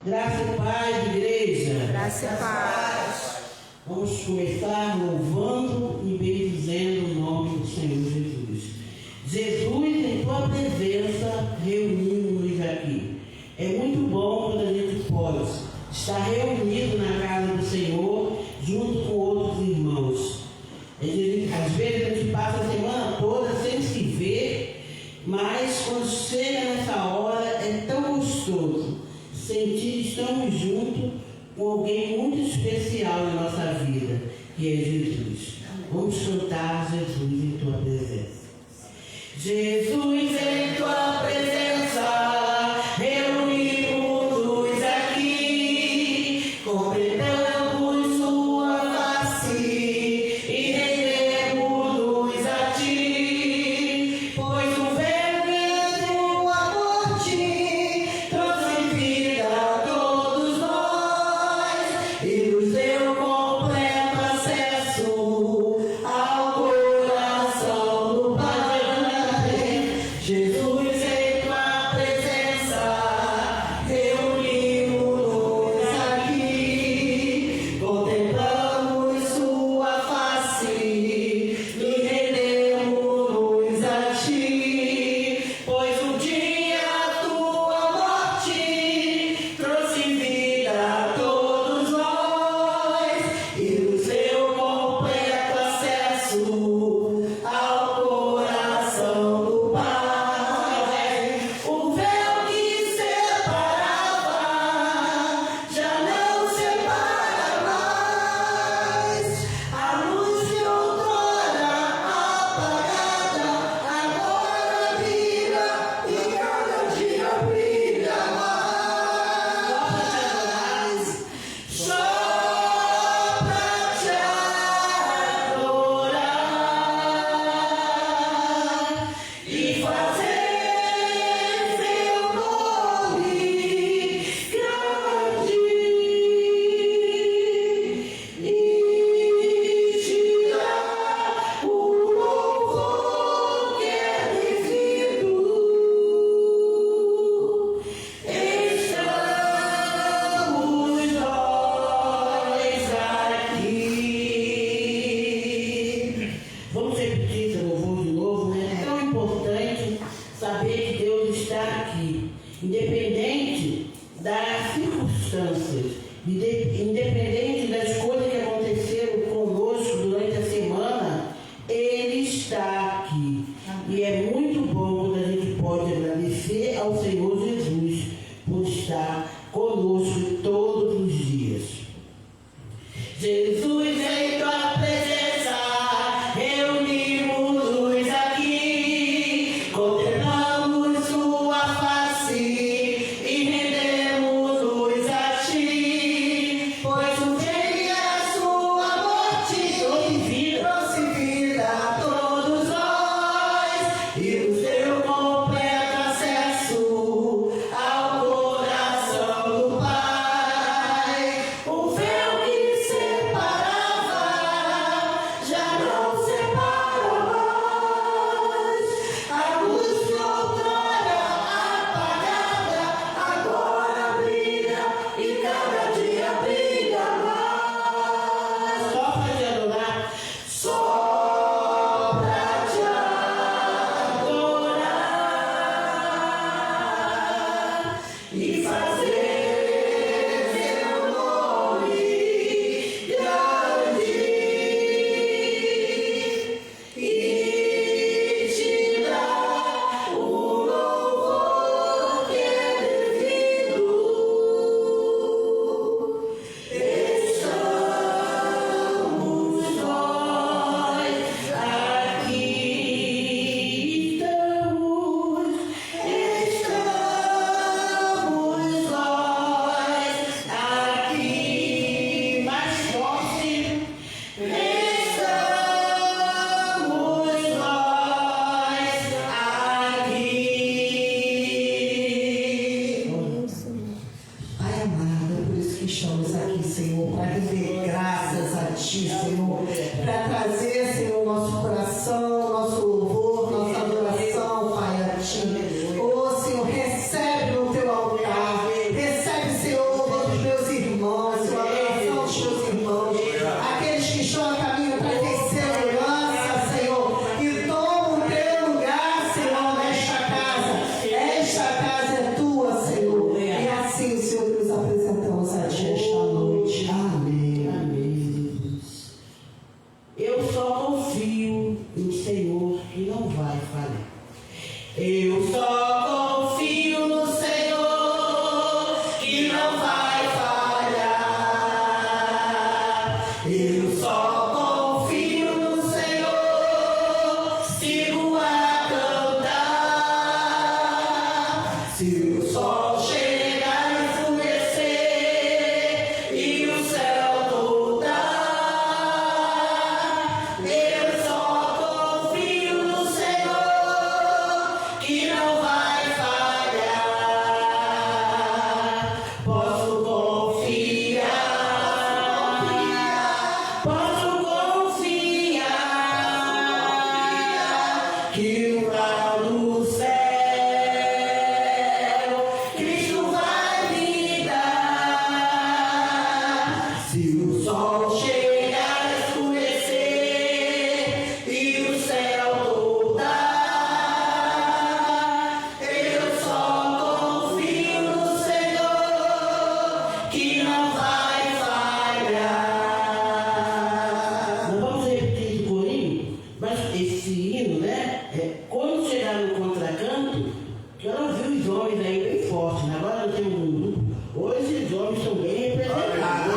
Graça e paz, igreja. Graça e paz. Vamos começar louvando e bendizendo o nome do Senhor Jesus. Jesus, em tua presença, reunimos-nos aqui. É muito bom quando a gente pode estar reunido na casa do Senhor, junto com outros irmãos. Às vezes a gente passa a semana toda sem se ver, mas quando chega nessa hora é tão gostoso sentir que estamos juntos com alguém muito especial na nossa vida, que é Jesus. Vamos cantar Jesus em tua presença. Jesus em tua presença, reunimos-nos aqui, contemplamos sua face e rendemos-nos a ti, pois o veneno a morte trouxe vida a todos nós e nos deu completo acesso ao coração do Pai. Jesus em tua presença, reunimos-nos aqui, contemplamos sua face e rendemos-nos a ti, pois um dia a tua morte trouxe vida a todos nós e nos deu completo acesso ao coração do Pai. O véu que separava já não separa mais. A luz de outrora apagada agora brilha e cada dia brilha mais. Só pra te adorar e fazer seu nome grande e te dar o louvor que é devido. Estamos nós aqui. Vamos repetir esse louvor de novo, né? É tão importante saber que Deus está aqui, independente das circunstâncias, independente das coisas que aconteceram conosco durante a semana, Ele está aqui. E é muito bom quando a gente pode agradecer ao Senhor Jesus por estar conosco todos os dias. Jesus em tua presença, reunimos-nos aqui, contemplamos sua face e rendemos-nos a ti, pois o dia da sua morte trouxe vida a todos nós e nos deu completo acesso ao coração do Pai. O véu que separava já não separa mais. A luz de outrora apagada agora brilha e cada dia brilha mais. Só pra te adorar, só pra te adorar e fazer seu nome grande e te dar o louvor que é devido. Estamos nós aqui, estamos nós aqui, mais forte. Estamos nós aqui. Pai amado, é por isso que estamos aqui, Senhor, para render graças a Ti, Senhor, para trazer, Senhor, nosso coração, nosso louvor, nossa adoração, Pai, a Ti. Oh, Senhor, recebe no Teu altar, recebe, Senhor, dos meus irmãos, Senhor, a oração dos meus irmãos, aqueles que estão a caminho para ter segurança, Senhor, e toma o teu lugar, Senhor, nesta casa. Esta casa é tua, Senhor. E assim, Senhor, nos apresentamos a ti esta noite. Amém. Amém, Jesus. Eu só confio no Senhor que não vai falhar. Eu só confio no Senhor que não vai falhar. Eu só confio no Senhor, sigo a cantar. Se o sol chegar e escurecer e o céu toldar, eu só confio no Senhor que não vai falhar. Posso confiar, posso confiar que no raio do céu Cristo vai me dar. Se o sol chegar a escurecer e o céu toldar, eu só confio no Senhor que não vai falhar. Não vamos repetir esse corinho, mas esse hino, né? Quando chegar no contracanto, que eu não vi os homens aí bem fortes, né? Agora nós temos um grupo. Hoje os homens estão bem representados.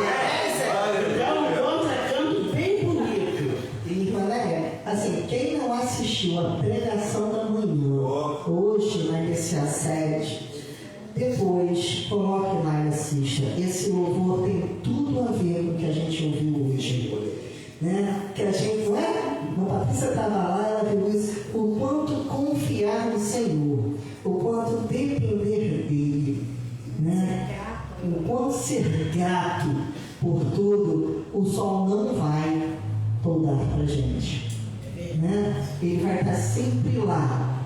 Então, um contracanto bem bonito. Irmã Léa, assim, quem não assistiu a pregação da manhã, hoje na IBCA 7, depois coloque lá e assista. Esse louvor tem tudo a ver com o que a gente ouviu hoje. Né? Que a gente, não é? A Patrícia estava lá, ela viu isso. O quanto confiar no Senhor, o quanto depender dele, né? O quanto ser grato por tudo, o sol não vai toldar para a gente. Né? Ele vai estar sempre lá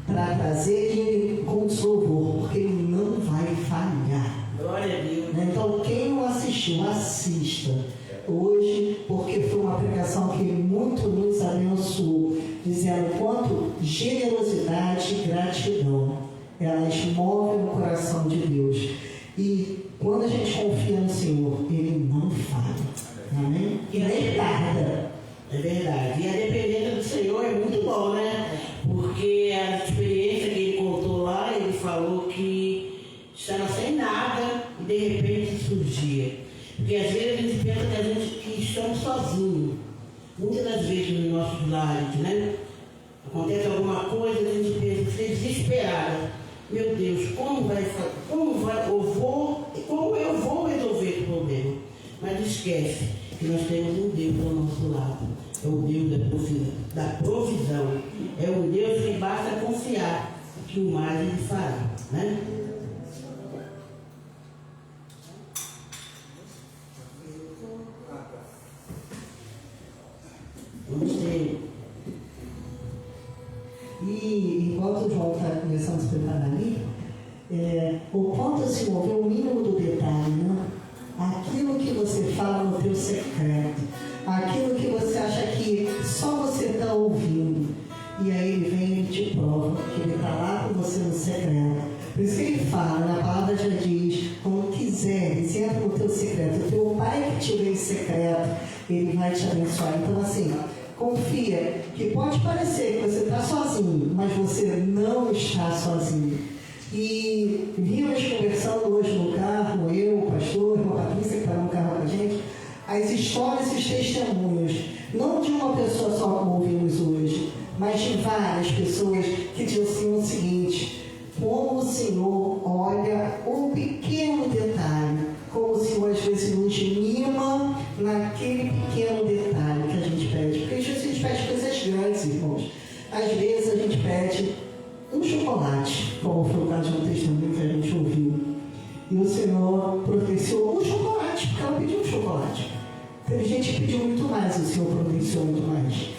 para trazer ele com o seu louvor, porque ele não vai falhar. Glória a Deus. Né? Então, quem não assistiu, assista hoje, porque foi uma pregação que muito nos abençoou, dizendo quanto generosidade e gratidão elas movem o coração de Deus. E quando a gente confia no Senhor, Ele não falha. Amém? E nem tarda. É verdade. E a dependência do Senhor é muito bom, né? Porque a experiência que ele contou lá, ele falou que estava sem nada e de repente surgia. Porque às vezes a gente pensa que estamos sozinhos. Muitas das vezes nos nossos lares, né? Acontece alguma coisa e a gente pensa, você é desesperada. Meu Deus, como eu vou resolver esse problema? Mas esquece que nós temos um Deus ao nosso lado. É o Deus da provisão. É um Deus que basta confiar que o mais ele fará, né? Vamos ter. E enquanto o João está começando a se preparar ali, o quanto se envolver o mínimo do detalhe, né? Aquilo que você fala no teu secreto, aquilo que você acha que só você está ouvindo, e aí ele vem e te prova que ele está lá com você no secreto. Por isso que ele fala, na palavra já diz, quando quiseres, entra no teu secreto, o teu pai que te vê em secreto, ele vai te abençoar. Então assim, confia, que pode parecer que você está sozinho, mas você não está sozinho. E vimos conversando hoje no carro, eu, o pastor, a Patrícia que está no carro com a gente, as histórias e os testemunhos, não de uma pessoa só como ouvimos hoje, mas de várias pessoas que diziam o seguinte: como o Senhor olha um pequeno detalhe, como o Senhor às vezes nos mima naquele pequeno detalhe que a gente pede. Porque às vezes a gente pede coisas grandes, irmãos. Às vezes a gente pede um chocolate, como foi o caso de um testemunho que a gente ouviu. E o Senhor providenciou um chocolate, porque ela pediu um chocolate. Teve gente que pediu muito mais, o Senhor providenciou muito mais.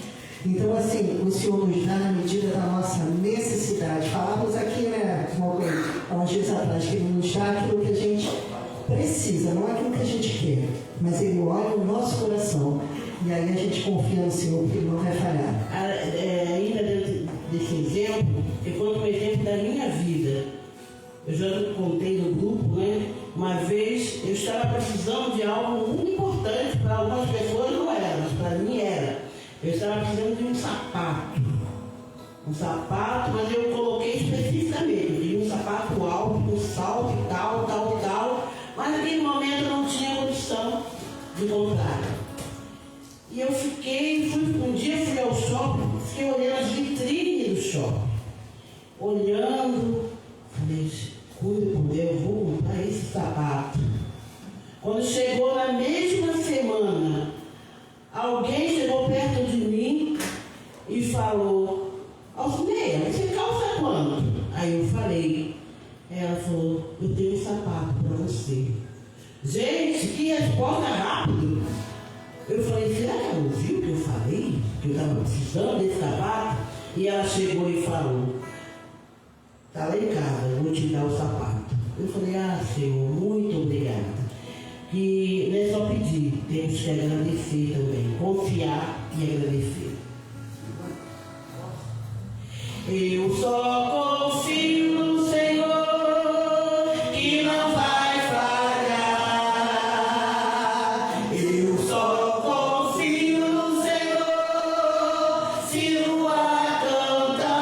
Então, assim, o Senhor nos dá na medida da nossa necessidade. Falávamos aqui, né, há uns dias atrás, que Ele nos dá aquilo que a gente precisa. precisa, não é aquilo que a gente quer, mas Ele olha o nosso coração. E aí a gente confia no Senhor, porque Ele não vai falhar. Ainda dentro desse exemplo, eu conto um exemplo da minha vida. Eu já contei no grupo, né? Uma vez eu estava precisando de algo muito importante, para algumas pessoas não era, mas para mim era. Eu estava precisando de um sapato. Um sapato, mas eu coloquei especificamente. Eu queria um sapato alto, com salto e tal. Mas naquele momento eu não tinha condição de comprar. E eu um dia fui ao shopping, fiquei olhando as vitrines do shopping. Olhando, falei, cuida por Deus, eu vou comprar esse sapato. Quando chegou na mesma semana, alguém chegou perto de mim e falou, Alcineia, você calça quanto? Aí eu falei, ela falou, eu tenho um sapato para você. Gente, que resposta rápida! Eu falei, será que ela ouviu o que eu falei? Que eu estava precisando desse sapato? E ela chegou e falou, está lá em casa, eu vou te dar o sapato. Eu falei, Senhor, muito obrigada. Que não é só pedir, temos que agradecer também, confiar e agradecer. Eu só confio no Senhor, que não vai falhar. Eu só confio no Senhor, se no ar cantar.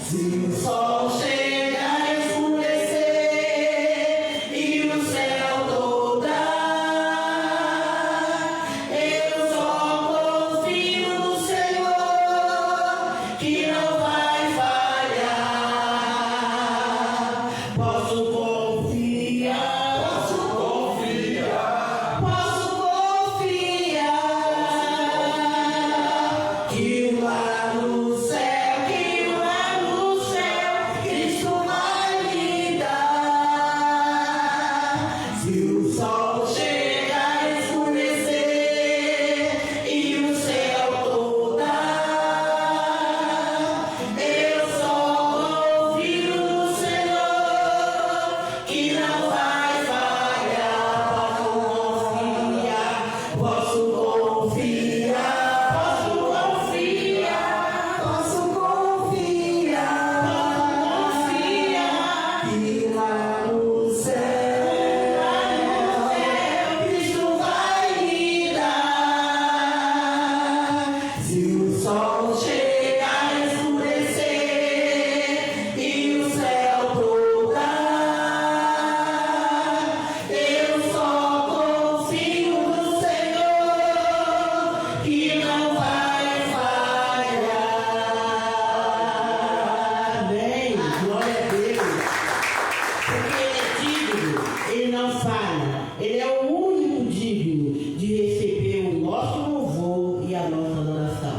Se o sol chegar a escurecer e o céu dourar, eu só confio no Senhor, que não vai falhar. Posso confiar, posso confiar, posso confiar, que lá no céu, Cristo vai me dar. Se o sol chegar a escurecer e o céu dourar, eu só confio no Senhor, que não vai falhar. Posso confiar, posso confiar, Posso confiar, que lá no céu, Cristo vai me dar. Se o sol chegar a escurecer e o céu dourar, eu só confio no Senhor, que não vai falhar. Amém. Glória a Deus. Porque Ele é digno, Ele não falha. Ele é o único digno de receber o nosso louvor e a nossa adoração.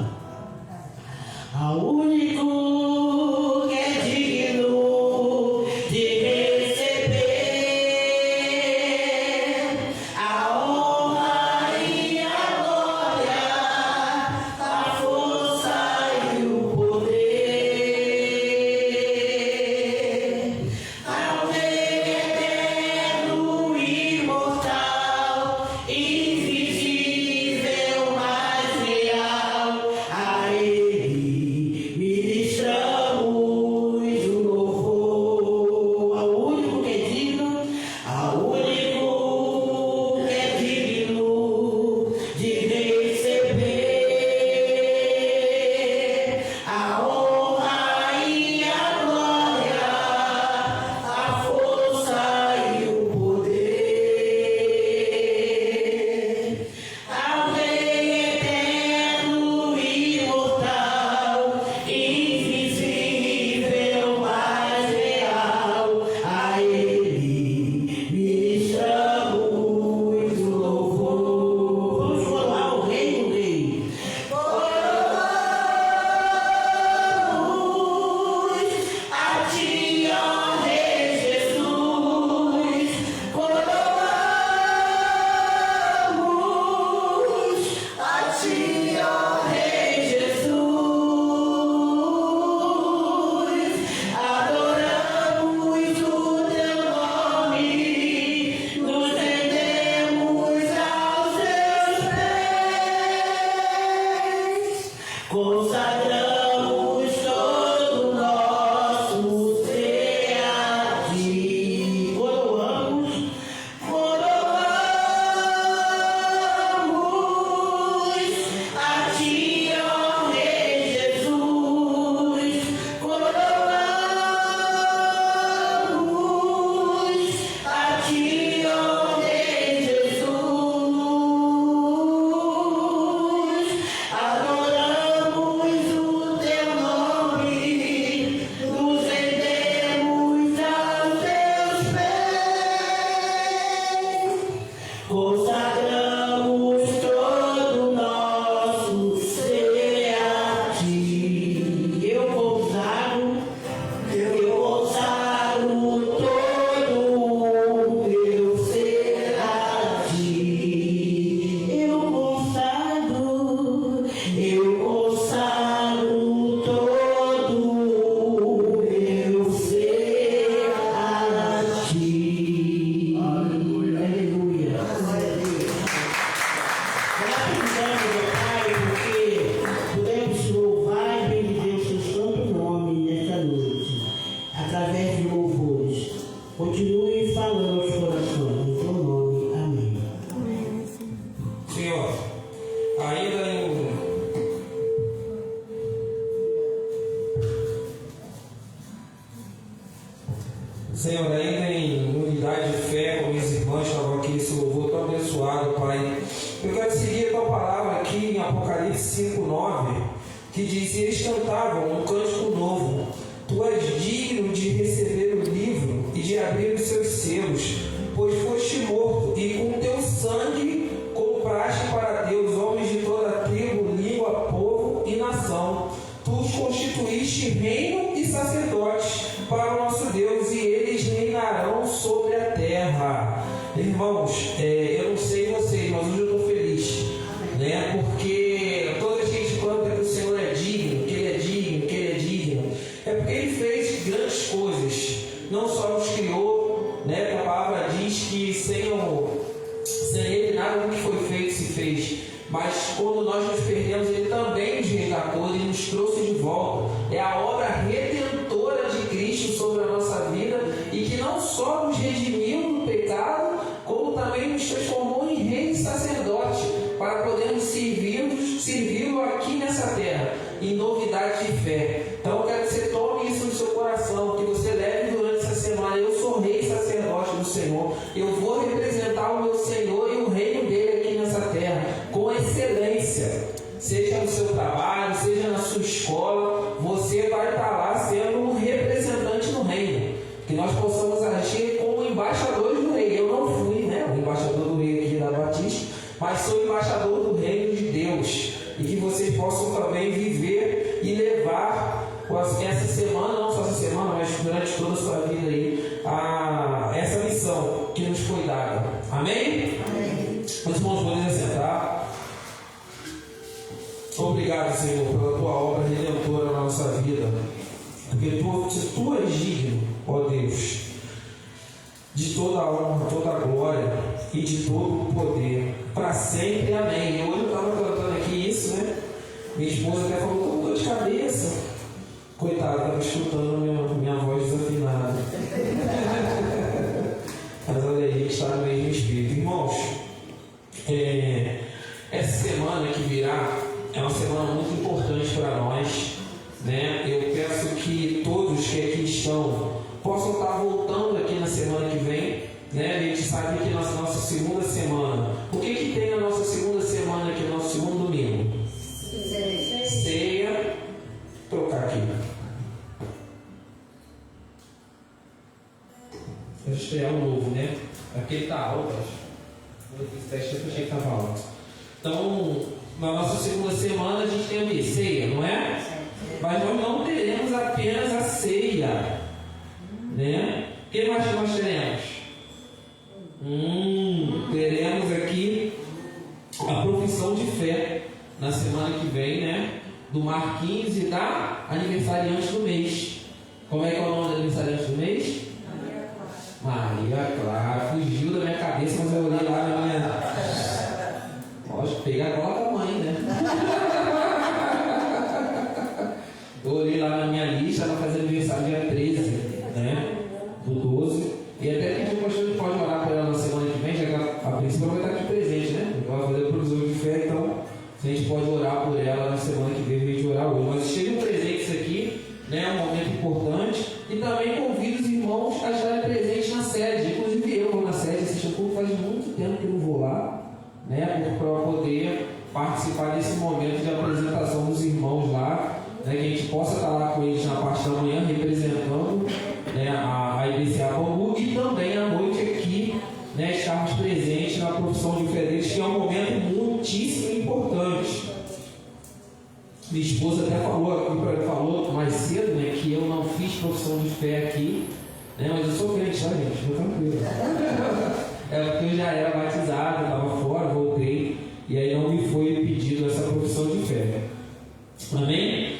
Ao único que é digno de receber a honra e a glória, a força e o poder, ao Rei eterno e imortal, falando aos corações. Em teu nome, amém. Senhor, ainda em unidade de fé com minhas irmãs que estavam aqui nesse louvor tão abençoado, Pai. Eu quero seguir a tua palavra aqui em Apocalipse 5:9, que diz: e eles cantavam um cântico novo. Tu és digno de receber o livro e de abrir os seus selos, pois foste morto e com teu sangue compraste para Deus homens de toda a tribo, língua, povo e nação. Tu os constituíste reino e sacerdotes para o nosso Deus, e eles reinarão sobre a terra. Irmãos, eu não sei vocês, mas hoje eu estou feliz, né? Porque toda vez que a gente canta que o Senhor é digno, que Ele é digno, que Ele é digno, é porque Ele fez grandes coisas. Não só nos criou, né? Porque a palavra diz que sem Ele nada do que foi feito se fez. Mas quando nós nos perdemos, Ele também nos resgatou, Ele nos trouxe de volta. É a obra redentora de Cristo sobre a nossa vida, e que não só nos redimiu do pecado, como também nos transformou em rei e sacerdote, para podermos servi-lo aqui nessa terra, em novidade de fé. Então eu quero que você tome isso no seu coração, que você leve durante essa semana: eu sou rei e sacerdote do Senhor, eu vou representar o meu Senhor e o reino dele aqui nessa terra, com excelência. Seja no seu trabalho, seja na sua escola, você vai estar lá sendo um representante do reino. Que nós possamos agir como embaixadores do rei. Eu não fui, né, o embaixador do rei aqui da Batista, mas sou embaixador do reino de Deus. E que vocês possam também viver e levar essa semana, não só essa semana, mas durante toda a sua vida aí, essa missão que nos foi dada. Amém? Amém. Os irmãos podem assentar. Obrigado, Senhor, pela tua obra redentora na nossa vida, porque tu és digno, ó Deus, de toda a honra, toda a glória e de todo o poder, para sempre. Amém. Hoje eu estava cantando aqui isso, né? Minha esposa até falou: estou com dor de cabeça. Coitada, estava escutando minha voz desafinada. Mas olha aí, a gente está no mesmo espírito. Irmãos, essa semana que virá é uma semana muito importante para nós, né? Eu peço que todos que aqui estão possam estar voltando aqui na semana que vem, né? A gente sabe que na nossa segunda semana, o que tem na nossa segunda semana aqui, no nosso segundo domingo? Ceia. Vou trocar aqui. Vou estrear um novo, né? Aquele está alto, acho. Esse teste eu achei que estava alto. Então, na nossa segunda semana a gente tem a ceia, não é? Mas nós não teremos apenas a ceia, né? O que mais nós teremos? Teremos aqui a profissão de fé na semana que vem, né? Do Marquinhos e da aniversariante do mês. Como é que é o nome da aniversariante do mês? Maria Clara. Fugiu da minha cabeça, mas eu olhei lá na minha... Lógico, pegar a cola da mãe, né? Eu olhei lá na minha lista, ela faz aniversário dia 13, né? Do 12. E até que a gente pode orar por ela na semana que vem, já que a princípio ela vai estar aqui presente, né? Ela vai fazer a provisão de fé, então a gente pode orar por ela na semana que vem, em vez de orar hoje. Mas estejam presentes aqui, né? É um momento importante. E também convido os irmãos a estarem presentes na sede. Inclusive eu vou na sede, assistir o culto, faz muito tempo que eu não vou lá, né? Para poder participar desse momento de apresentação dos irmãos lá, né? Que a gente possa estar lá com eles na parte da manhã, representando, né, a IBCA Bangu, e também à noite aqui, né, estarmos presentes na profissão de fé deles, que é um momento muitíssimo importante. Minha esposa até falou mais cedo, né, que eu não fiz profissão de fé aqui, né, mas eu sou crente, tá, gente? Estou tranquilo. É porque eu já era batizado, estava fora, voltei, e aí não me foi pedido essa profissão de fé. Amém?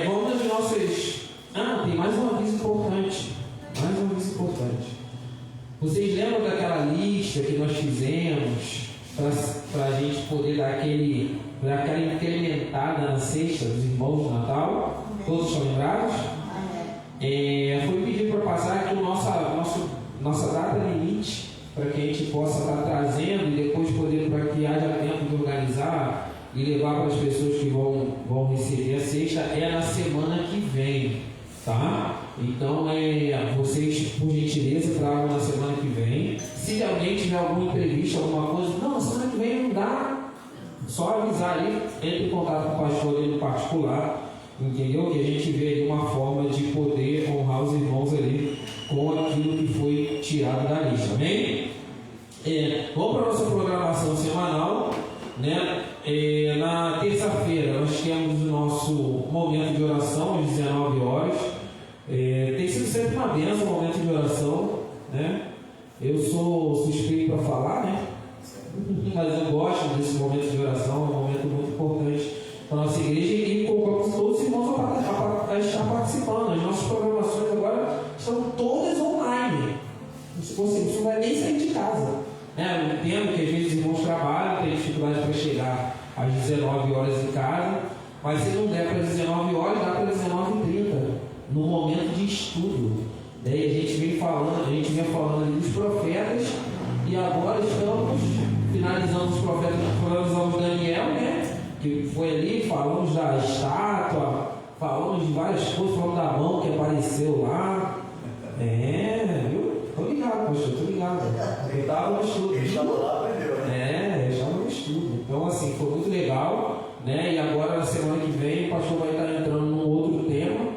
Vamos às nossas... tem mais um aviso importante. Vocês lembram daquela lista que nós fizemos para a gente poder dar aquela incrementada na sexta dos irmãos do Natal? Todos estão lembrados? Foi pedido para passar aqui o nosso nossa data limite, para que a gente possa estar trazendo e depois poder, para que haja tempo de organizar e levar para as pessoas que vão receber a cesta, é na semana que vem, tá? Então, vocês, por gentileza, tragam na semana que vem. Se alguém tiver algum imprevisto, alguma coisa, não, semana que vem não dá, só avisar aí, entre em contato com o pastor ali no particular, entendeu? Que a gente vê ali uma forma de poder honrar os irmãos ali com aquilo que foi tirado da lista, amém? Vamos para a nossa programação semanal, né? Na terça-feira nós temos o nosso momento de oração às 19 horas. Tem sido sempre uma bênção o momento de oração, né? Eu sou suspeito para falar, né? Mas eu gosto desse momento de oração, é um momento muito importante para a nossa igreja e convoco todos os irmãos a estar participando. As nossas programações agora estão todas online. Você não vai nem sair de casa. Eu entendo que às vezes os irmãos trabalham, têm dificuldade para chegar às 19 horas em casa, mas se não der para as 19 horas, dá para as 19h30, no momento de estudo. Daí a gente vem falando ali dos profetas e agora estamos finalizando os profetas, finalizamos Daniel, né? Que foi ali, falamos da estátua, falamos de várias coisas, falamos da mão que apareceu lá. Viu? Tô ligado, pastor, tô ligado. Eu estava no estudo. Ele estava lá, aprendeu, né? Eu estava no estudo. Então, assim, foi muito legal, né? E agora, na semana que vem, o pastor vai estar entrando num outro tema,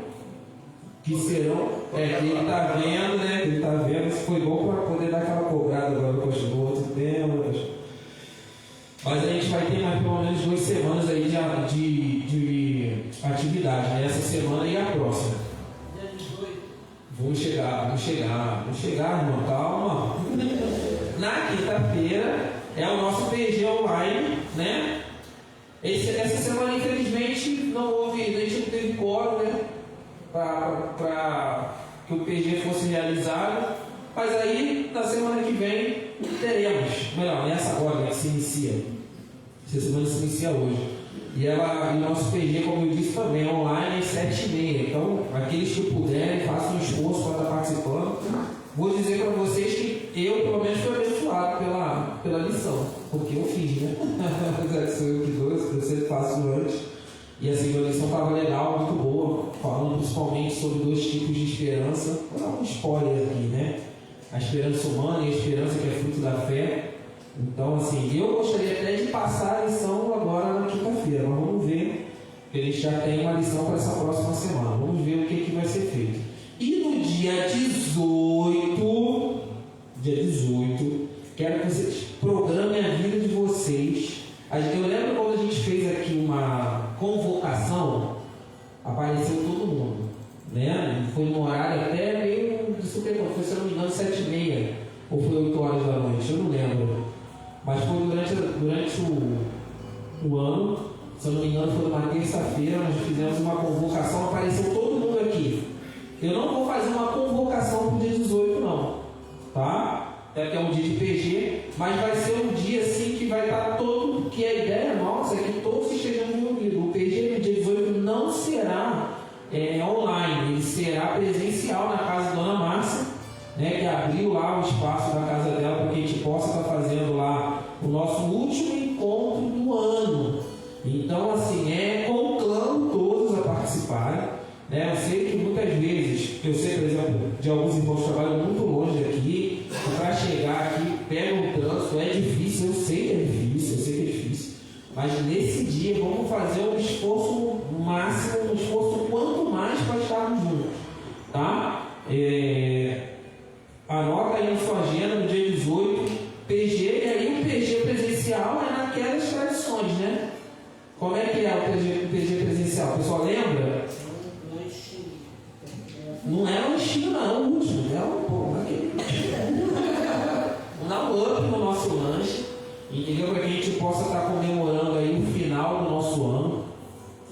que serão, que ele está vendo, né? Que ele está vendo, isso foi bom para poder dar aquela cobrada agora, pastor, no outro tema, pastor. Mas a gente vai ter mais pelo menos 2 semanas aí de atividade, né? Essa semana e a próxima. Vamos chegar, irmão, calma. Na quinta-feira é o nosso PG online, né? Essa semana, infelizmente, a gente não teve quórum, né? Para que o PG fosse realizado. Mas aí, na semana que vem, teremos. Melhor, nessa agora, que se inicia. Essa semana se inicia hoje. E o nosso PG, como eu disse, também é online às 7h30. Então, aqueles que puderem, façam um esforço para estar participando. Vou dizer para vocês que eu, pelo menos, fui abençoado pela lição. Porque eu fiz, né? Sou eu que dou, eu sempre faço antes. E assim, a lição estava legal, muito boa. Falando principalmente sobre 2 tipos de esperança. Vou dar um spoiler aqui, né? A esperança humana e a esperança que é fruto da fé. Então, assim, eu gostaria até de passar a lição agora na quinta-feira, mas vamos ver, porque a gente já tem uma lição para essa próxima semana. Vamos ver o que vai ser feito. E no dia 18, quero que vocês programem a vida de vocês. Eu lembro quando a gente fez aqui uma convocação, apareceu todo mundo, né? Foi no horário até meio de super, foi, se eu não me engano, 7h30, ou foi 8 horas da noite, eu não lembro. Mas foi durante o ano, se eu não me engano, foi numa terça-feira, nós fizemos uma convocação, apareceu todo mundo aqui. Eu não vou fazer uma convocação para o dia 18, não, tá? Até que é um dia de PG, mas vai ser um dia assim que vai estar todo, que a ideia nossa é que todos estejam reunidos. O PG no dia 18 não será online, ele será presencial na casa da Dona Márcia, né, que abriu lá o espaço da casa dela para que a gente possa estar fazendo lá o nosso último encontro do ano. Então, assim, conclamo todos a participarem, né? Eu sei que muitas vezes, por exemplo, de alguns irmãos que trabalham muito longe aqui, para chegar aqui, pegam o trânsito, é difícil, eu sei que é difícil, mas nesse dia vamos fazer um esforço máximo, um esforço quanto mais para estarmos juntos, tá? Anota aí na sua agenda, no dia 18, PG, e aí o PG presencial é naquelas tradições, né? Como é que é o PG presencial? O pessoal lembra? Não é um estilo, não, é o último, Dá um up no nosso lanche, entendeu? Para que a gente possa estar comemorando aí o final do nosso ano,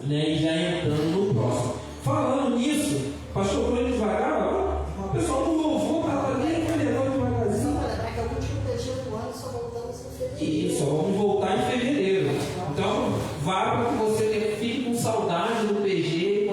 né? E já entrando no próximo. Falando nisso, pastor Bruno devagar, o pessoal do louvor para ali, levando devagarzinho. Só para lembrar que é o último PG do ano, só voltamos em fevereiro. Isso, vamos voltar em fevereiro. Então, vá para que você fique com saudade do PG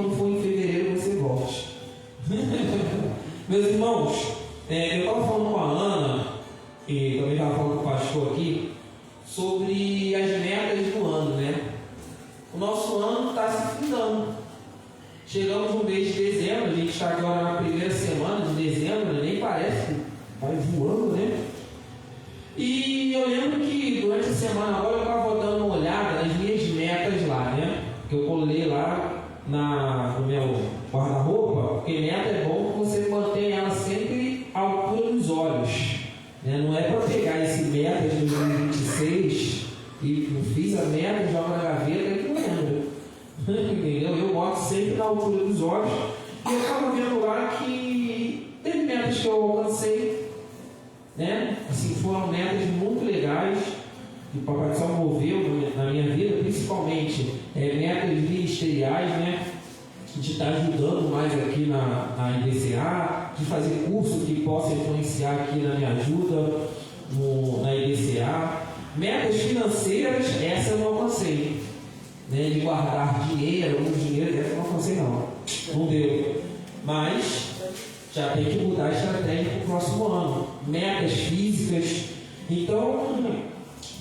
durante a semana agora eu estava dando uma olhada nas minhas metas lá, né? Que eu colei lá no meu guarda-roupa, porque meta é bom que você mantenha ela sempre à altura dos olhos, né? Não é para pegar esse meta de 2026 e não fiz a meta, joga na gaveta e não lembra. Entendeu? Eu boto sempre na altura dos olhos. E eu estava vendo lá que teve metas que eu alcancei, né? Assim, foram metas muito legais que o Papai do Céu moveu na minha vida, principalmente metas ministeriais, né? De estar ajudando mais aqui na IDCA, de fazer curso que possa influenciar aqui na minha ajuda na IDCA. Metas financeiras, essa eu não alcancei, né? De guardar dinheiro, essa eu não alcancei não deu. Mas já tem que mudar a estratégia para o próximo ano. Metas físicas. Então,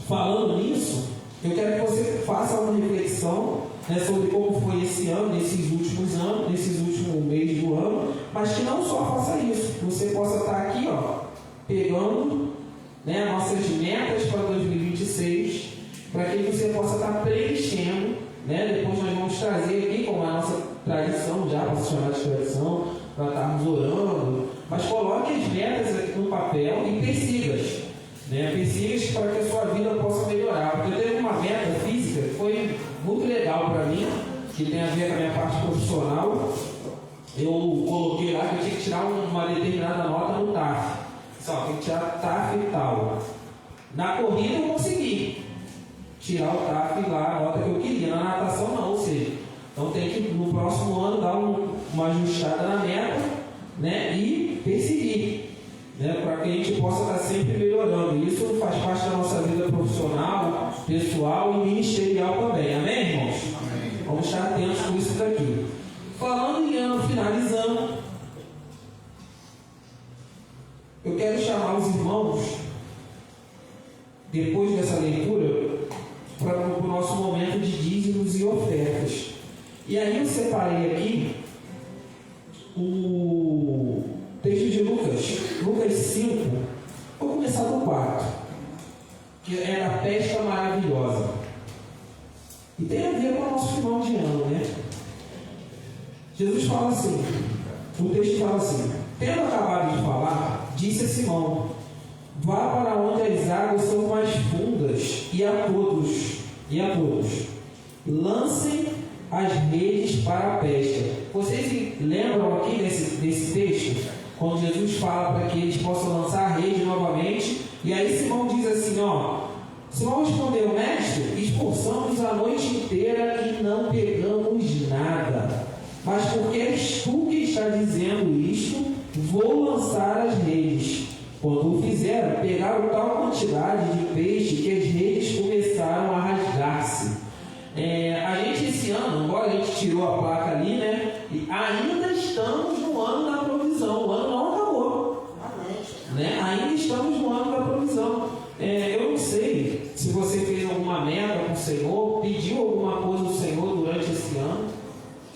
falando nisso, eu quero que você faça uma reflexão, né, sobre como foi esse ano, nesses últimos anos, nesses últimos meses do ano, mas que não só faça isso, que você possa estar aqui, pegando, né, nossas metas para 2026, para que você possa estar preenchendo, né? Depois nós vamos trazer aqui, como a nossa tradição, já para se chamar de tradição, para estarmos orando, mas coloque as metas aqui no papel e persiga-as, né? Persiga-as para que a sua vida possa melhorar. Porque eu tenho uma meta física que foi muito legal para mim, que tem a ver com a minha parte profissional. Eu coloquei lá que eu tinha que tirar uma determinada nota no TAF. Só tem que tirar TAF e tal. Na corrida eu consegui tirar o TAF lá, a nota que eu queria. Na natação não, ou seja, então tem que no próximo ano dar uma ajustada na meta, né, e perseguir, né, para que a gente possa estar sempre melhorando. Isso faz parte da nossa vida profissional, pessoal e ministerial também. Amém, irmãos? Amém. Vamos estar atentos com isso daqui. Falando em ano, finalizando, eu quero chamar os irmãos, depois dessa leitura, para o nosso momento de dízimos e ofertas. E aí eu separei aqui o texto de Lucas 5, vou começar do 4, que é a pesca maravilhosa. E tem a ver com o nosso final de ano, né? Jesus fala assim, o texto fala assim: tendo acabado de falar, disse a Simão: vá para onde as águas são mais fundas, e a todos, lancem as redes para a pesca. Vocês lembram aqui desse texto? Quando Jesus fala para que eles possam lançar a rede novamente, e aí Simão diz assim, Simão respondeu: mestre, esforçamos a noite inteira e não pegamos nada. Mas porque és tu que está dizendo isto, vou lançar as redes. Quando o fizeram, pegaram tal quantidade de peixe que as redes começaram a rasgar-se. A gente esse ano, agora a gente tirou a placa ali, né? E ainda estamos no ano da provisão. O ano não acabou. Né? Ainda estamos no ano da provisão. Eu não sei se você fez alguma meta com o Senhor, pediu alguma coisa do Senhor durante esse ano.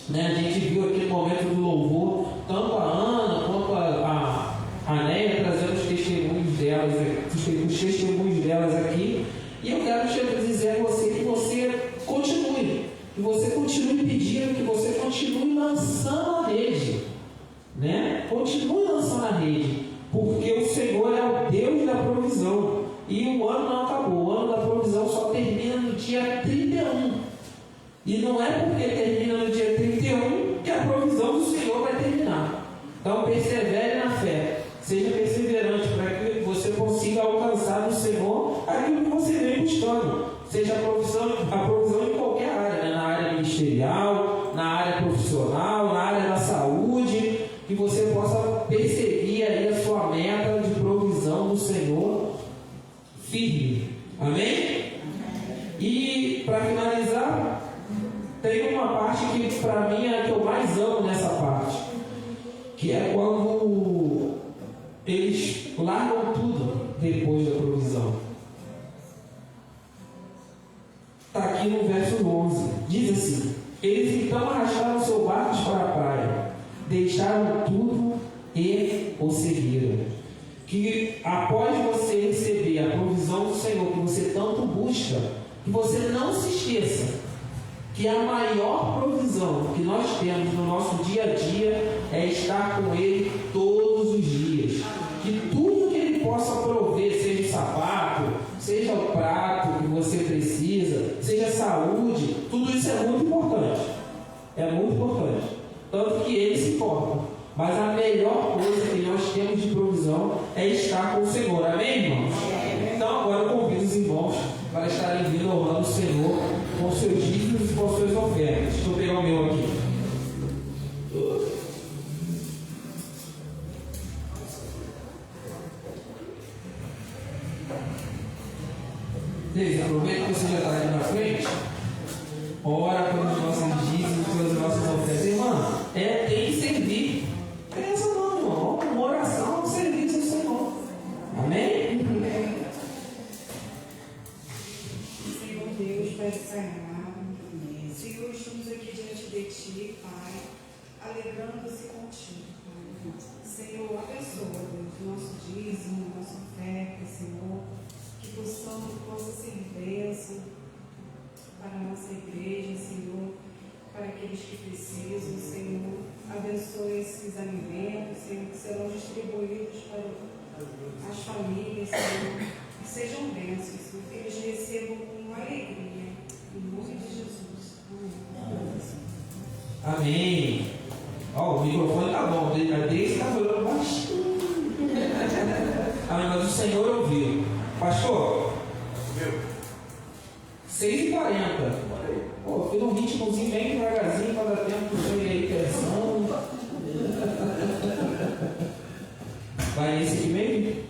Né? A gente viu aquele momento do louvor, tanto a Ana quanto a Néia trazendo os testemunhos delas aqui. E eu quero dizer a você que você continue pedindo, que você continue lançando a rede, né? Continue lançando a rede, porque o Senhor é o Deus da provisão, e o ano não acabou. O ano da provisão só termina no dia 31, e não é porque termina no dia 31 que a provisão do Senhor vai terminar. Então persevere na fé, seja perseverante, para que você consiga alcançar no Senhor aquilo que você vem buscando, seja a provisão em qualquer área, né? Na área ministerial, na área profissional, na área da saúde, que você possa perseguir aí a sua meta de provisão do Senhor firme. Amém? E para finalizar, tem uma parte que para mim é a que eu mais amo nessa parte, que é quando eles largam tudo depois da provisão. Está aqui no verso 11, diz assim: eles então arrastaram seus barcos para a praia, deixaram tudo e o seguiram. Que após você receber a provisão do Senhor que você tanto busca, que você não se esqueça que a maior provisão que nós temos no nosso dia a dia é estar com Ele todos os dias. Que tudo que Ele possa prover, seja o sapato, seja o prato que você precisa, seja saúde, tudo isso é muito importante. É muito importante. Tanto que Ele se importa. Mas a melhor coisa que nós temos de provisão é estar com o Senhor. Amém, irmãos? Então agora eu convido os irmãos para estarem vindo honrando o Senhor com seus dízimos e com suas ofertas. Deixa eu pegar o meu aqui. Deise, aproveita que você já está aqui na frente. Ora pelos nossos dízimos, pelas nossas ofertas. Irmã, tem que servir. Pensa não, irmão. Uma oração é um serviço ao Senhor. Amém? Senhor Deus, Pai Sagrado, Senhor, estamos aqui diante de Ti, Pai, alegrando-se contigo, Pai. Senhor, abençoa, Deus, nosso dízimo, nossa oferta, Senhor, que possa ser bênção para a nossa igreja, Senhor, para aqueles que precisam, Senhor. Abençoe esses alimentos, Senhor, que serão distribuídos para as famílias, Senhor, que sejam bênçãos, Senhor, que eles recebam com alegria, em nome de Jesus. Amém. Amém. Ó, o microfone tá bom, a Deise está falando baixinho. Amém, mas o Senhor ouviu. Pastor, 6h40. Pô, fui num ritmozinho bem devagarzinho para dar tempo do senhor ir aí pensando. Vai nesse aqui mesmo?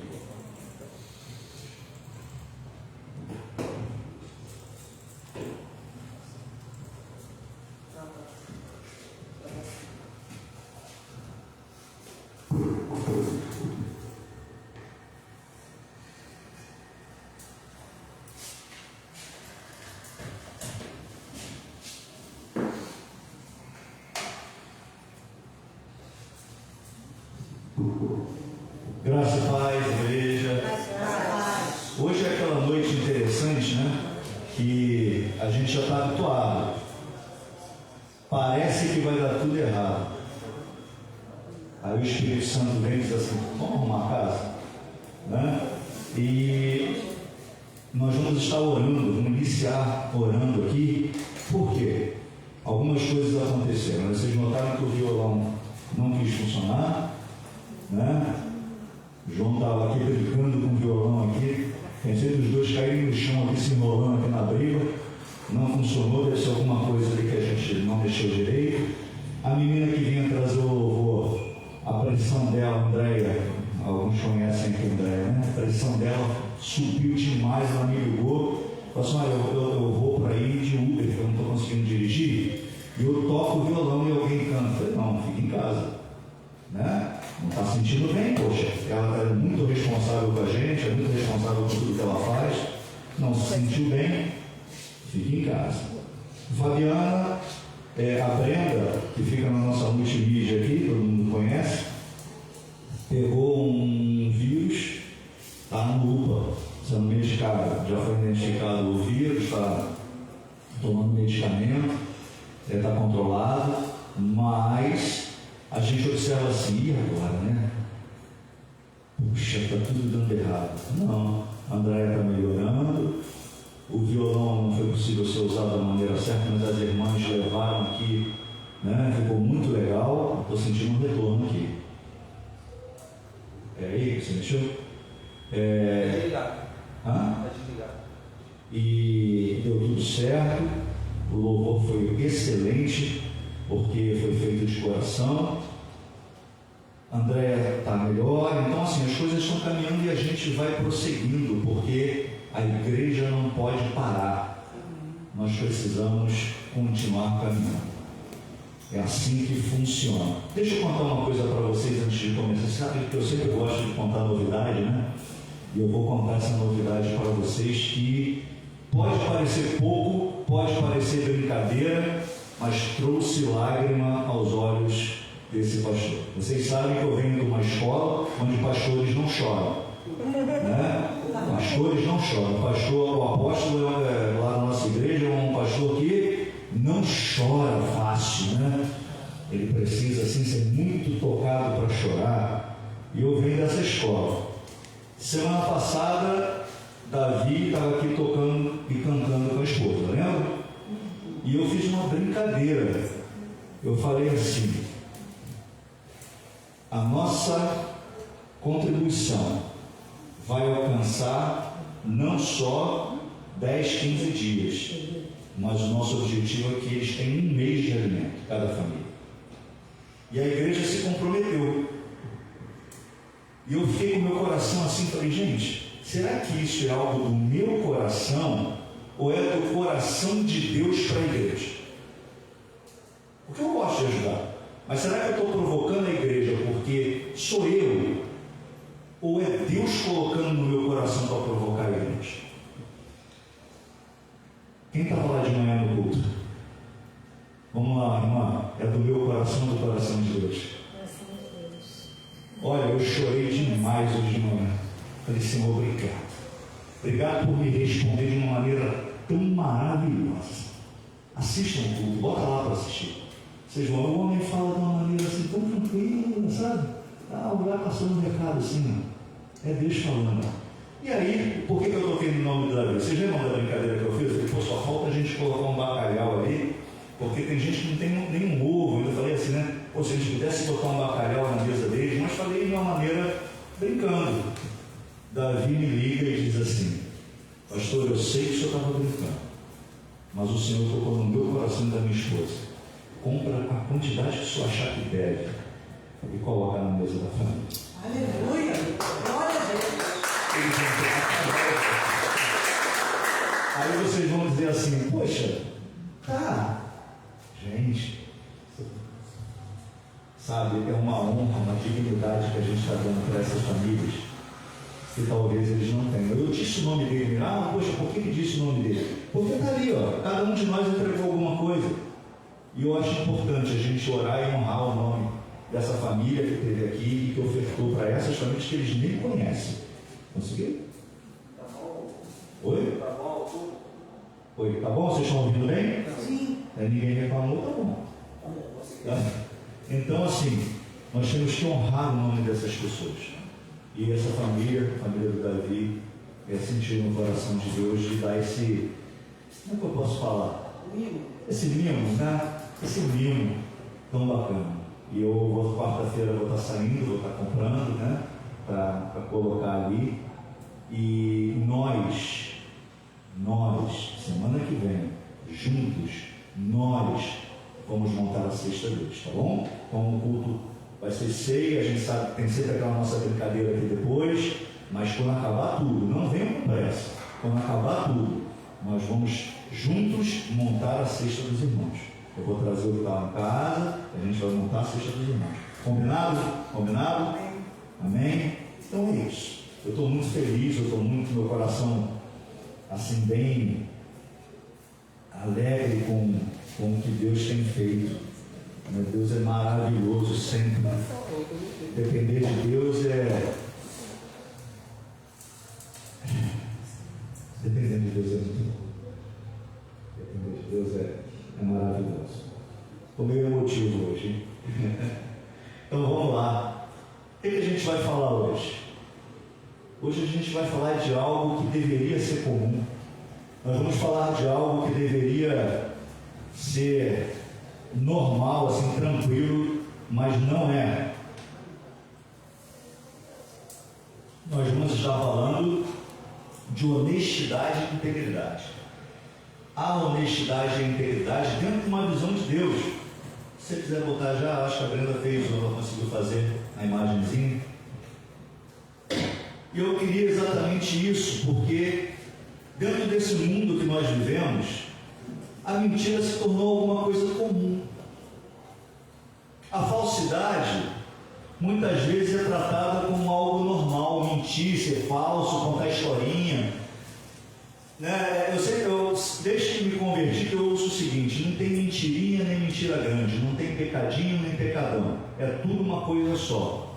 Graça e paz, igreja. Hoje é aquela noite interessante, né? Que a gente já está habituado. Parece que vai dar tudo errado. Aí o Espírito Santo vem e diz assim: vamos arrumar a casa, né? E nós vamos estar orando, vamos iniciar orando aqui. Por quê? Algumas coisas aconteceram. Vocês notaram que o violão não quis funcionar, né? João estava aqui brincando com o violão aqui. Pensei dos dois caírem no chão aqui, se enrolando aqui na briga. Não funcionou, deve ser alguma coisa ali que a gente não mexeu direito. A menina que vinha trazer o louvor, a pressão dela, Andréia, alguns conhecem aqui a Andréia, né? A pressão dela subiu demais, ela me ligou. Falou assim: olha, eu vou para aí de Uber, que eu não estou conseguindo dirigir. E eu toco o violão e alguém canta. Eu falei: não, fica em casa, né? Não está sentindo bem, poxa. Ela é muito responsável com a gente, é muito responsável por tudo que ela faz. Não se sentiu bem, fica em casa. Fabiana, a Brenda, que fica na nossa multimídia aqui, todo mundo conhece, pegou um vírus, está no UPA, sendo medicada. Já foi identificado o vírus, está tomando medicamento, está controlado, mas a gente observa assim: e agora, né? Puxa, está tudo dando errado. Não, a Andréia está melhorando, o violão não foi possível ser usado da maneira certa, mas as irmãs levaram aqui, né? Ficou muito legal, estou sentindo um retorno aqui. É aí que você mexeu? Está desligado. Hã? Está desligado. E deu tudo certo, o louvor foi excelente, porque foi feito de coração. Andréia está melhor. Então assim, as coisas estão caminhando e a gente vai prosseguindo, porque a igreja não pode parar. Nós precisamos continuar caminhando. É assim que funciona. Deixa eu contar uma coisa para vocês antes de começar. Sabe que eu sempre gosto de contar novidade, né? E eu vou contar essa novidade para vocês, que pode parecer pouco, pode parecer brincadeira, mas trouxe lágrima aos olhos desse pastor. Vocês sabem que eu venho de uma escola onde pastores não choram, né? Mas pastores não choram. O apóstolo lá na nossa igreja é um pastor que não chora fácil, né? Ele precisa assim ser muito tocado para chorar. E eu venho dessa escola. Semana passada, Davi estava aqui tocando e cantando com a esposa, lembra? E eu fiz uma brincadeira. Eu falei assim: a nossa contribuição vai alcançar não só 10, 15 dias, mas o nosso objetivo é que eles tenham um mês de alimento, cada família. E a igreja se comprometeu. E eu fiquei com o meu coração assim, falei, gente, será que isso é algo do meu coração ou é do coração de Deus para a igreja? Porque eu gosto de ajudar. Mas será que eu estou provocando a igreja porque sou eu? Ou é Deus colocando no meu coração para provocar a igreja? Quem estava lá de manhã no culto? Vamos lá, irmã. É do meu coração ou do coração de Deus? Olha, eu chorei demais hoje de manhã. Falei, Senhor, obrigado. Obrigado por me responder de uma maneira tão maravilhosa. Assistam o culto, bota lá para assistir. Vocês vão, o homem fala de uma maneira assim tão tranquila, sabe? O lugar passando um recado assim, ó. É Deus falando. E aí, por que eu toquei no nome de Davi? Vocês lembram da brincadeira que eu fiz? Eu falei, só falta a gente colocar um bacalhau ali, porque tem gente que não tem nenhum ovo. Eu falei assim, né? Se a gente pudesse botar um bacalhau na mesa deles, mas falei de uma maneira brincando. Davi me liga e diz assim: pastor, eu sei que o senhor estava brincando, mas o Senhor tocou no meu coração e da minha esposa. Compra a quantidade que o senhor achar que deve e coloca na mesa da família. Aleluia! Glória a Deus! Aí vocês vão dizer assim, poxa, tá, gente, sabe, é uma honra, uma dignidade que a gente está dando para essas famílias que talvez eles não tenham. Eu disse o nome dele, poxa, por que ele disse o nome dele? Porque está ali, ó, cada um de nós entregou alguma coisa. E eu acho importante a gente orar e honrar o nome dessa família que esteve aqui e que ofertou para essas famílias que eles nem conhecem. Conseguiu? Tá bom. Oi? Tá bom, tudo. Oi, tá bom? Vocês estão ouvindo bem? Sim. Ninguém reclamou, tá bom. Tá? Então, assim, nós temos que honrar o nome dessas pessoas. E essa família, a família do Davi, sentiu no coração de Deus de dar esse, como é que eu posso falar? Esse mimo, né? Esse mimo tão bacana. E eu, quarta-feira, vou estar saindo, vou estar comprando, né? Para colocar ali. E nós, semana que vem, juntos, nós vamos montar a cesta deles, tá bom? Então o culto vai ser ceia, a gente sabe que tem sempre aquela nossa brincadeira aqui depois, mas quando acabar tudo, não venham com pressa, quando acabar tudo, nós vamos juntos montar a cesta dos irmãos. Eu vou trazer o carro em casa, a gente vai montar a cesta dos irmãos. Combinado? Combinado? Amém? Então é isso. Eu estou muito feliz, eu estou muito, meu coração assim bem alegre com o que Deus tem feito. Meu Deus é maravilhoso sempre. Depender de Deus depender de Deus é muito bom. Depender de Deus é maravilhoso. Estou meio emotivo hoje. Então vamos lá. O que a gente vai falar hoje? Hoje a gente vai falar de algo que deveria ser comum. Nós vamos falar de algo que deveria ser normal, assim, tranquilo, mas não é. Nós vamos estar falando de honestidade e integridade. A honestidade e a integridade dentro de uma visão de Deus. Se você quiser botar já, acho que a Brenda fez, ou ela conseguiu fazer a imagenzinha. E eu queria exatamente isso, porque dentro desse mundo que nós vivemos, a mentira se tornou alguma coisa comum. A falsidade, muitas vezes, é tratada como algo normal, mentir, ser falso, contar historinha. Né? Desde que me converti, que eu ouço o seguinte: não tem mentirinha nem mentira grande, não tem pecadinho nem pecadão, é tudo uma coisa só.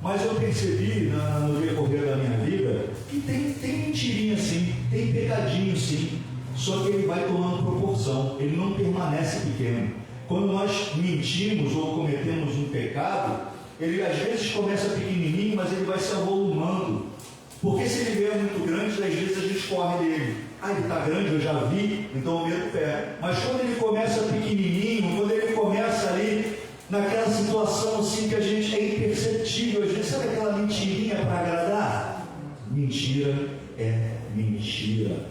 Mas eu percebi no decorrer da minha vida que tem mentirinha sim, tem pecadinho sim, só que ele vai tomando proporção, ele não permanece pequeno. Quando nós mentimos ou cometemos um pecado, ele às vezes começa pequenininho, mas ele vai se avolumando. Porque se ele vier muito grande, às vezes a gente corre dele. Ah, ele está grande, eu já vi, então eu meto pé. Mas quando ele começa pequenininho, quando ele começa ali, naquela situação assim que a gente é imperceptível, às vezes, sabe aquela mentirinha para agradar? Mentira é mentira.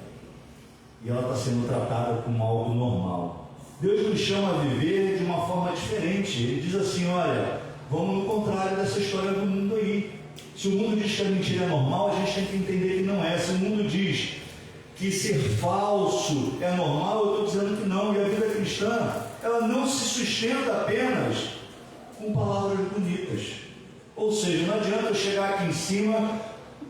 E ela está sendo tratada como algo normal. Deus nos chama a viver de uma forma diferente. Ele diz assim, olha, vamos no contrário dessa história do mundo aí. Se o mundo diz que a mentira é normal, a gente tem que entender que não é. Se o mundo diz que ser falso é normal, eu estou dizendo que não. E a vida cristã, ela não se sustenta apenas com palavras bonitas. Ou seja, não adianta eu chegar aqui em cima,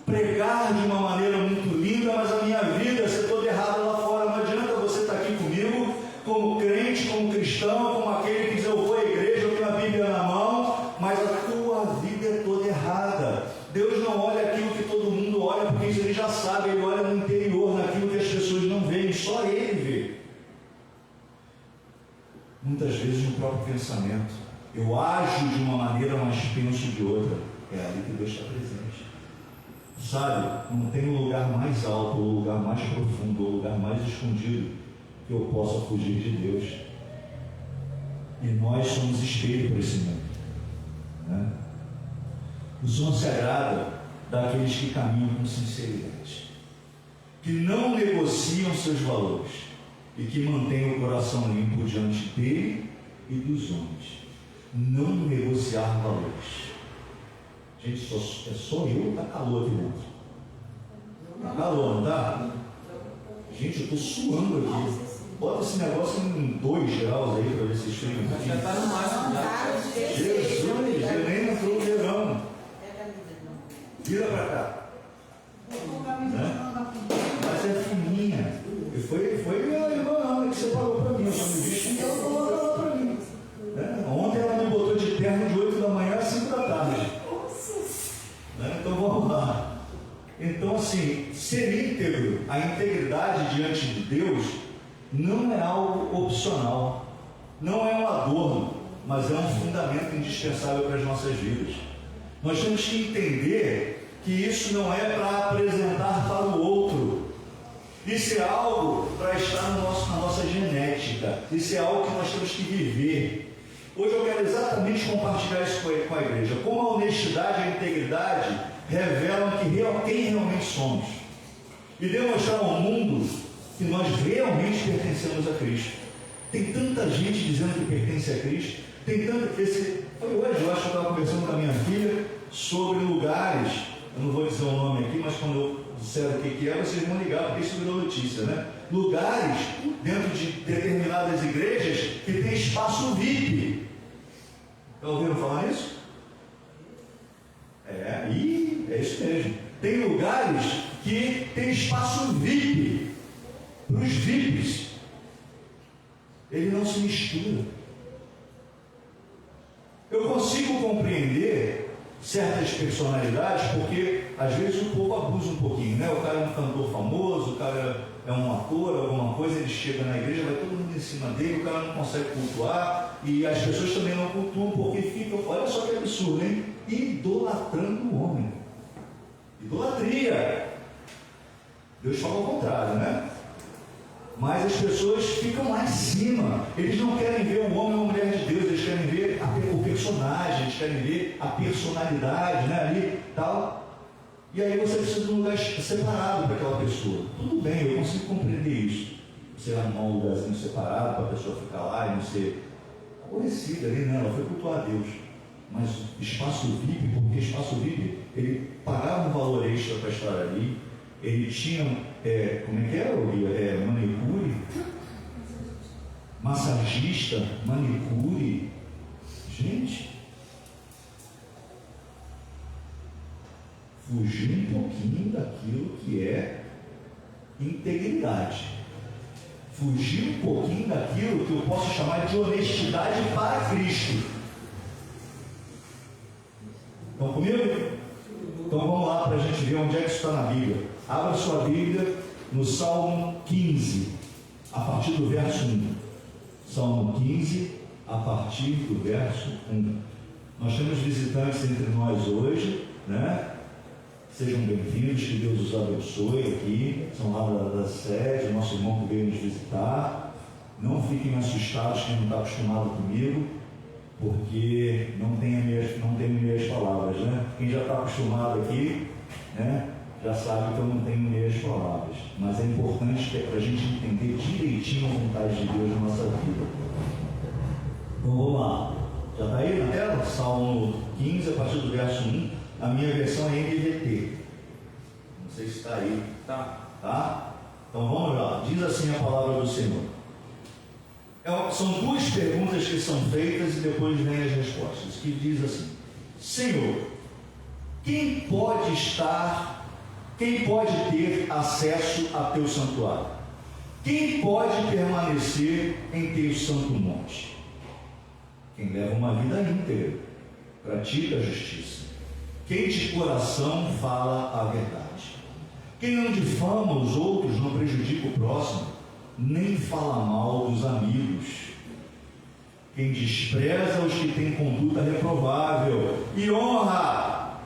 pregar de uma maneira muito linda, mas a minha vida ser toda errada lá fora. Não adianta você estar aqui comigo, como crente, como cristão, como aquele que diz eu vou à igreja, eu tenho a Bíblia na mão, mas a tua vida é toda errada. Deus não olha aquilo que todo mundo olha, porque isso ele já sabe, ele olha no interior, naquilo que as pessoas não veem, só ele vê. Muitas vezes no próprio pensamento, eu ajo de uma maneira, mas penso de outra. É ali que Deus está presente. Sabe, não tem um lugar mais alto, ou um lugar mais profundo, ou um lugar mais escondido que eu possa fugir de Deus. E nós somos espelho para esse mundo, né? O Senhor se agrada daqueles que caminham com sinceridade, que não negociam seus valores e que mantêm o coração limpo diante dele e dos homens. Não negociar valores. Gente, é só eu, está calor aqui dentro. Está calor, não está? Gente, eu estou suando aqui. Bota esse negócio em 2 graus aí para ver se esfria um pouquinho. Já está no máximo. Jesus, eu nem entrou no verão. Vira para cá. Né? Mas é fininha. E foi a irmã Ana que separou para mim. Eu só me vi que ela falou para mim. Né? Ontem ela me botou de terno de 8 da manhã às 5 da tarde. Né? Então vamos lá. Então, assim, ser íntegro, a integridade diante de Deus, não é algo opcional, não é um adorno, mas é um fundamento indispensável para as nossas vidas. Nós temos que entender que isso não é para apresentar para o outro, isso é algo para estar na nossa genética, isso é algo que nós temos que viver. Hoje eu quero exatamente compartilhar isso com a igreja, como a honestidade e a integridade revelam quem realmente somos, e demonstrar ao mundo que nós realmente pertencemos a Cristo. Tem tanta gente dizendo que pertence a Cristo, tem tanto. Foi hoje, eu acho que eu estava conversando com a minha filha sobre lugares, eu não vou dizer o nome aqui, mas quando eu disser o que é, vocês vão ligar, porque isso virou notícia, né? Lugares dentro de determinadas igrejas que tem espaço VIP. Já ouviram falar nisso? É isso mesmo. Tem lugares que tem espaço VIP para os VIPs. Ele não se mistura. Eu consigo compreender certas personalidades, porque às vezes o povo abusa um pouquinho, né? O cara é um cantor famoso, o cara é um ator, alguma coisa, ele chega na igreja, vai todo mundo em cima dele, o cara não consegue cultuar, e as pessoas também não cultuam, porque ficam, olha só que absurdo, hein? Idolatrando o homem. Idolatria. Deus fala ao contrário, né? Mas as pessoas ficam lá em cima. Eles não querem ver o homem ou a mulher de Deus, eles querem ver o personagem, eles querem ver a personalidade, né? Ali, tal. E aí você precisa de um lugar separado para aquela pessoa. Tudo bem, eu consigo compreender isso. Você arrumar um lugarzinho separado para a pessoa ficar lá e não ser aborrecida ali, né? Ela foi cultuar a Deus. Mas espaço VIP, porque espaço VIP, ele pagava um valor extra para estar ali. Ele tinha, como é que era? Manicure, massagista, manicure. Gente, fugir um pouquinho daquilo que é integridade. Fugir um pouquinho daquilo que eu posso chamar de honestidade para Cristo. Estão comigo? Então vamos lá para a gente ver onde é que isso está na Bíblia. Abra sua Bíblia no Salmo 15, a partir do verso 1. Salmo 15, a partir do verso 1. Nós temos visitantes entre nós hoje, né? Sejam bem-vindos, que Deus os abençoe aqui. São lá da sede, nosso irmão que veio nos visitar. Não fiquem assustados quem não está acostumado comigo, porque não tem meias palavras, né? Quem já está acostumado aqui, né, já sabe que eu não tenho meias palavras. Mas é importante para a gente entender direitinho a vontade de Deus na nossa vida. Então vamos lá. Já está aí na tela? Salmo 15, a partir do verso 1. A minha versão é NVT. Não sei se está aí. Tá? Então vamos lá. Diz assim a palavra do Senhor. São duas perguntas que são feitas e depois vem as respostas. Que diz assim: Senhor, quem pode ter acesso a teu santuário? Quem pode permanecer em teu santo monte? Quem leva uma vida íntegra, pratica a justiça. Quem de coração fala a verdade. Quem não difama os outros, não prejudica o próximo, nem fala mal dos amigos. Quem despreza os que têm conduta reprovável e honra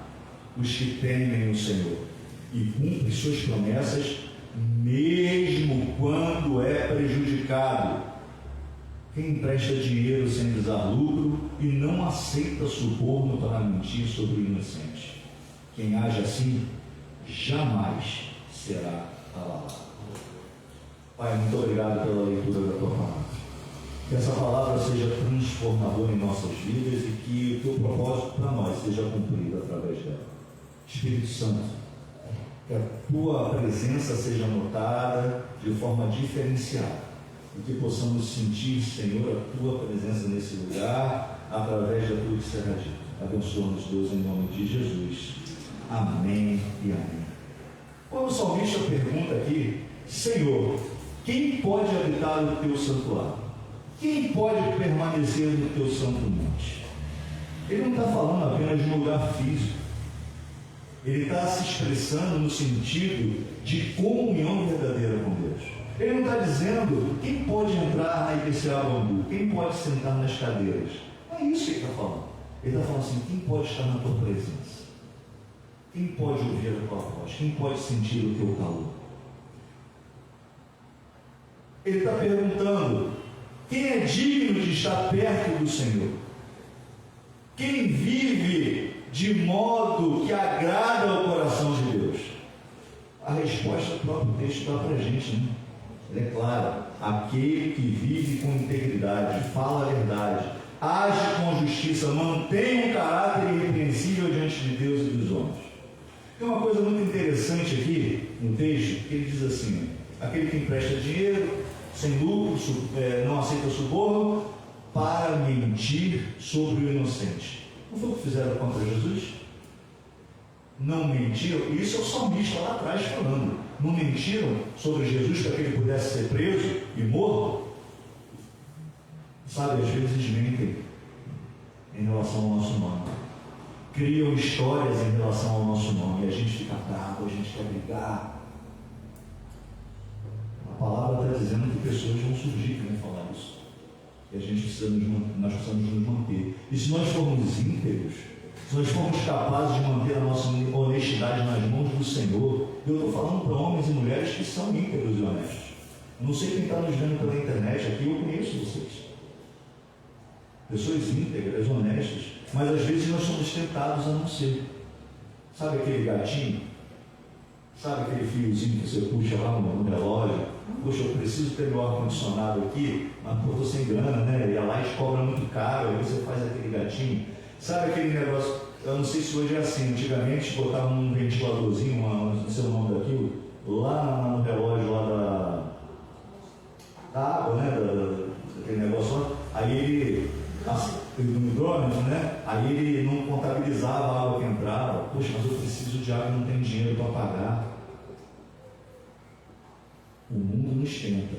os que temem o Senhor e cumpre suas promessas, mesmo quando é prejudicado. Quem empresta dinheiro sem visar lucro e não aceita suborno para mentir sobre o inocente. Quem age assim jamais será abalado. Pai, muito obrigado pela leitura da tua palavra. Que essa palavra seja transformadora em nossas vidas e que o teu propósito para nós seja cumprido através dela. Espírito Santo, que a tua presença seja notada de forma diferenciada e que possamos sentir, Senhor, a tua presença nesse lugar através da tua que será dito. Abençoa-nos, Deus, em nome de Jesus. Amém e amém. Quando o salmista pergunta aqui: Senhor, quem pode habitar no teu santuário? Quem pode permanecer no teu santo monte? Ele não está falando apenas de um lugar físico. Ele está se expressando no sentido de comunhão verdadeira com Deus. Ele não está dizendo quem pode entrar na IPCA Bambu, quem pode sentar nas cadeiras. Não é isso que ele está falando. Ele está falando assim: quem pode estar na tua presença? Quem pode ouvir a tua voz? Quem pode sentir o teu calor? Ele está perguntando: quem é digno de estar perto do Senhor? Quem vive de modo que agrada ao coração de Deus? A resposta o próprio texto dá para a gente, né? Ela é clara: aquele que vive com integridade, fala a verdade, age com justiça, mantém um caráter irrepreensível diante de Deus e dos homens. Tem uma coisa muito interessante aqui no texto, que ele diz assim: aquele que empresta dinheiro sem lucro, não aceita suborno, para mentir sobre o inocente. Não foi o que fizeram contra Jesus? Não mentiram? Isso é o salmista lá atrás falando. Não mentiram sobre Jesus para que ele pudesse ser preso e morto? Sabe, às vezes mentem em relação ao nosso nome. Criam histórias em relação ao nosso nome. E a gente fica bravo, a gente quer brigar. A palavra está dizendo que pessoas vão surgir que vão falar isso. E a gente nós precisamos nos manter. E se nós formos íntegros, se nós formos capazes de manter a nossa honestidade nas mãos do Senhor, eu estou falando para homens e mulheres que são íntegros e honestos. Eu não sei quem está nos vendo pela internet aqui, eu conheço vocês. Pessoas íntegras, honestas, mas às vezes nós somos tentados a não ser. Sabe aquele gatinho? Sabe aquele fiozinho que você puxa lá no relógio? Poxa, eu preciso ter meu ar-condicionado aqui, mas pô, estou sem grana, né? E a Light cobra muito caro, aí você faz aquele gatinho. Sabe aquele negócio? Eu não sei se hoje é assim. Antigamente botavam um ventiladorzinho, não sei o nome daquilo, lá no relógio lá da água, né? Daquele negócio lá. Aí ele, do hidrômetro, né? Aí ele não contabilizava a água que entrava. Poxa, mas eu preciso de água e não tenho dinheiro para pagar. O mundo nos tenta.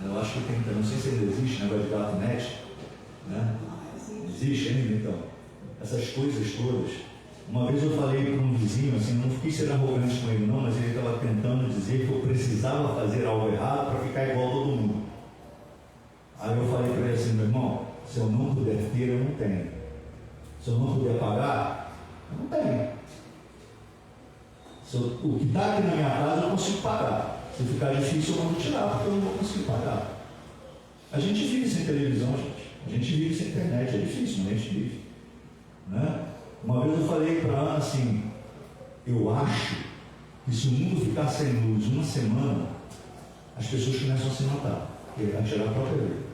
Eu acho que tenta, não sei se ainda existe negócio de gato net, né? Existe ainda, então. essas coisas todas. Uma vez eu falei para um vizinho, assim, não fiquei sendo arrogante com ele não, mas ele estava tentando dizer que eu precisava fazer algo errado para ficar igual a todo mundo. Aí eu falei para ele assim, meu irmão, se eu não puder ter, eu não tenho. Se eu não puder pagar, eu não tenho. O que está aqui na minha casa eu consigo pagar. Se ficar difícil eu mando tirar, porque eu não vou conseguir pagar. A gente vive sem televisão, gente. A gente vive sem internet, é difícil, mas a gente vive. Né? Uma vez eu falei para a Ana assim, eu acho que se o mundo ficar sem luz uma semana, as pessoas começam a se matar, a tirar a própria vida.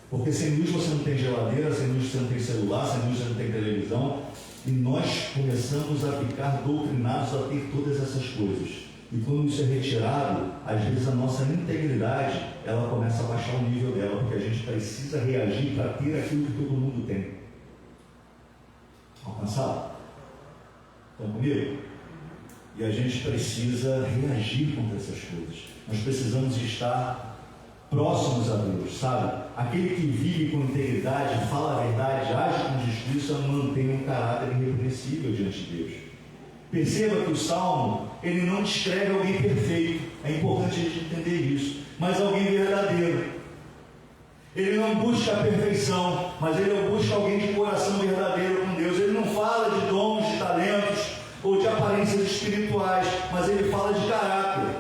Porque sem luz você não tem geladeira, sem luz você não tem celular, sem luz você não tem televisão, e nós começamos a ficar doutrinados a ter todas essas coisas. E quando isso é retirado, às vezes a nossa integridade, ela começa a baixar o nível dela, porque a gente precisa reagir para ter aquilo que todo mundo tem. Alcançado? Estão comigo? E a gente precisa reagir contra essas coisas. Nós precisamos estar próximos a Deus, sabe? Aquele que vive com integridade, fala a verdade, age com justiça, mantém um caráter irrepreensível diante de Deus. Perceba que o Salmo, ele não descreve alguém perfeito, é importante a gente entender isso, mas alguém verdadeiro. Ele não busca a perfeição, mas ele busca alguém de coração verdadeiro com Deus. Ele não fala de dons, de talentos ou de aparências espirituais, mas ele fala de caráter.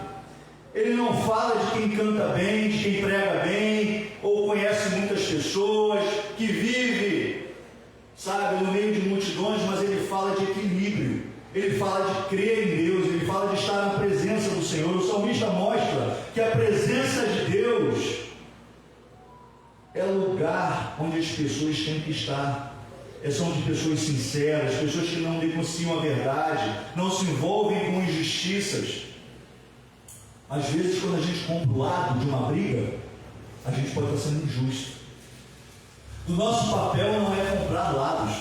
Ele não fala de quem canta bem, de quem prega bem, ou conhece muitas pessoas, que vive, sabe, no meio de multidões, mas ele fala de equilíbrio. Ele fala de crer em Deus, ele fala de estar na presença do Senhor. O salmista mostra que a presença de Deus é o lugar onde as pessoas têm que estar. São de pessoas sinceras, pessoas que não denunciam a verdade, não se envolvem com injustiças. Às vezes, quando a gente compra o lado de uma briga, a gente pode estar sendo injusto. O nosso papel não é comprar lados,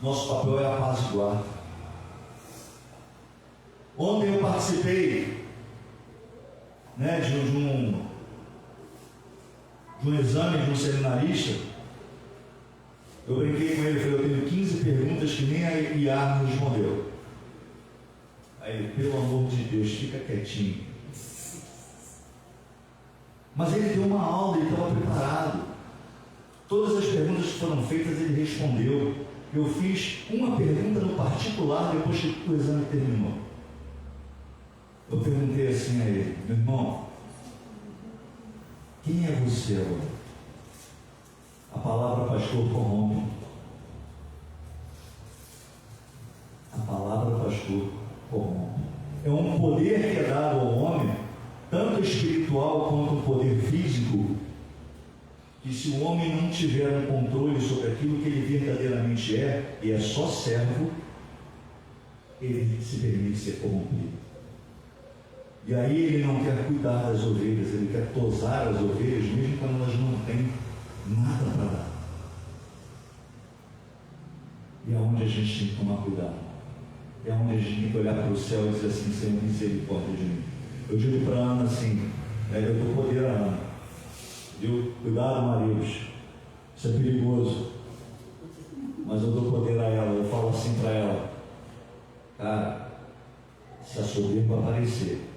nosso papel é apaziguar. Ontem eu participei, né, de um exame de um seminarista. Eu brinquei com ele, falei, eu tenho 15 perguntas que nem a IA me respondeu. Aí ele, pelo amor de Deus, fica quietinho. Mas ele deu uma aula, ele estava preparado. Todas as perguntas que foram feitas ele respondeu. Eu fiz uma pergunta no particular depois que o exame terminou. Eu perguntei assim a ele, meu irmão, quem é você agora? A palavra pastor corrompe. A palavra pastor corrompe. É um poder que é dado ao homem, tanto espiritual quanto um poder físico, que se o homem não tiver um controle sobre aquilo que ele verdadeiramente é, e é só servo, ele se permite ser corrompido. E aí ele não quer cuidar das ovelhas, ele quer tosar as ovelhas, mesmo quando elas não têm nada para dar. E é onde a gente tem que tomar cuidado. É onde a gente tem que olhar para o céu e dizer assim, Senhor, misericórdia de mim. Eu digo para a Ana assim, eu dou poder a Ana. Viu? Cuidado, maridos. Isso é perigoso. Mas eu dou poder a ela. Eu falo assim para ela, cara, se a soberba aparecer,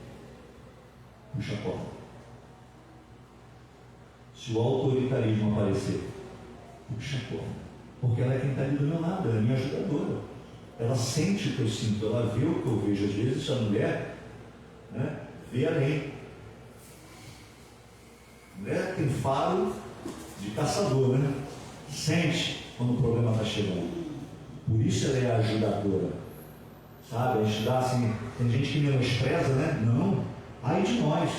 puxa a porta. Se o autoritarismo aparecer, puxa a porta. Porque ela é quem está ali do meu lado, ela é minha ajudadora. Ela sente o que eu sinto, ela vê o que eu vejo. Às vezes a mulher, né, vê além. A mulher tem faro de caçador, né? Sente quando o problema está chegando. Por isso ela é a ajudadora. Sabe? A gente dá assim, tem gente que menospreza, né? Não, ai de nós.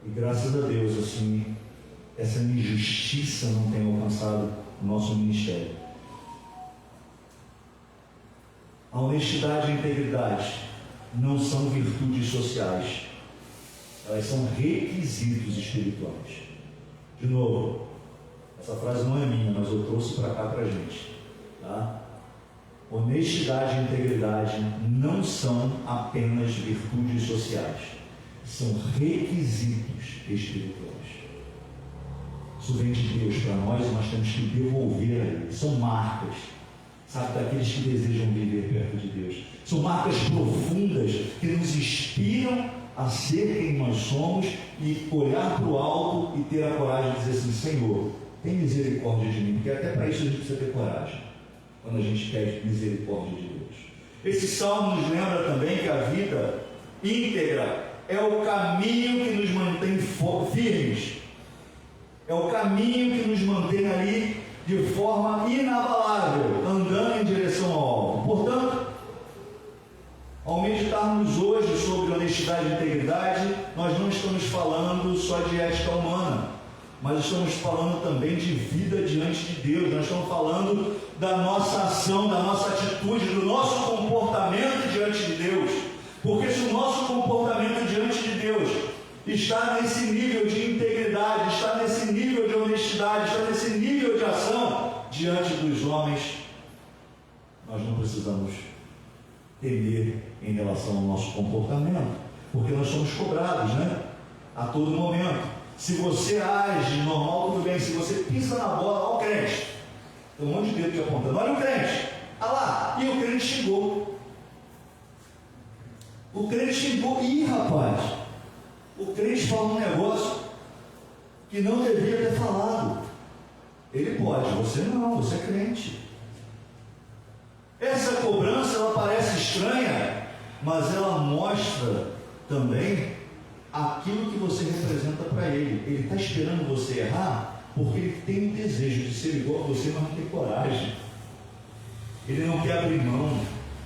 E graças a Deus, assim, essa injustiça não tem alcançado o nosso ministério. A honestidade e a integridade não são virtudes sociais, elas são requisitos espirituais. De novo, essa frase não é minha, mas eu trouxe para cá para a gente. Tá? Honestidade e integridade não são apenas virtudes sociais, são requisitos espirituais. Isso vem de Deus para nós e nós temos que devolver a Ele. São marcas, sabe, daqueles que desejam viver perto de Deus. São marcas profundas que nos inspiram a ser quem nós somos e olhar para o alto e ter a coragem de dizer assim: Senhor, tem misericórdia de mim, porque até para isso a gente precisa ter coragem, quando a gente pede misericórdia de Deus. Esse salmo nos lembra também que a vida íntegra é o caminho que nos mantém firmes, é o caminho que nos mantém ali de forma inabalável, andando em direção ao alvo. Portanto, ao meditarmos hoje sobre honestidade e integridade, nós não estamos falando só de ética humana, mas estamos falando também de vida diante de Deus. Nós estamos falando da nossa ação, da nossa atitude, do nosso comportamento diante de Deus. Porque se o nosso comportamento diante de Deus está nesse nível de integridade, está nesse nível de honestidade, está nesse nível de ação diante dos homens, nós não precisamos temer em relação ao nosso comportamento, porque nós somos cobrados, né? A todo momento. Se você age normal, tudo bem. Se você pisa na bola, olha o crente, tem um monte de dedo te apontando, olha o crente, olha lá, e o crente xingou. O crente xingou. Ih, rapaz, o crente falou um negócio que não devia ter falado. Ele pode, você não, você é crente. Essa cobrança, ela parece estranha, mas ela mostra também aquilo que você representa para ele. Ele está esperando você errar porque ele tem o desejo de ser igual a você, mas não tem coragem. Ele não quer abrir mão,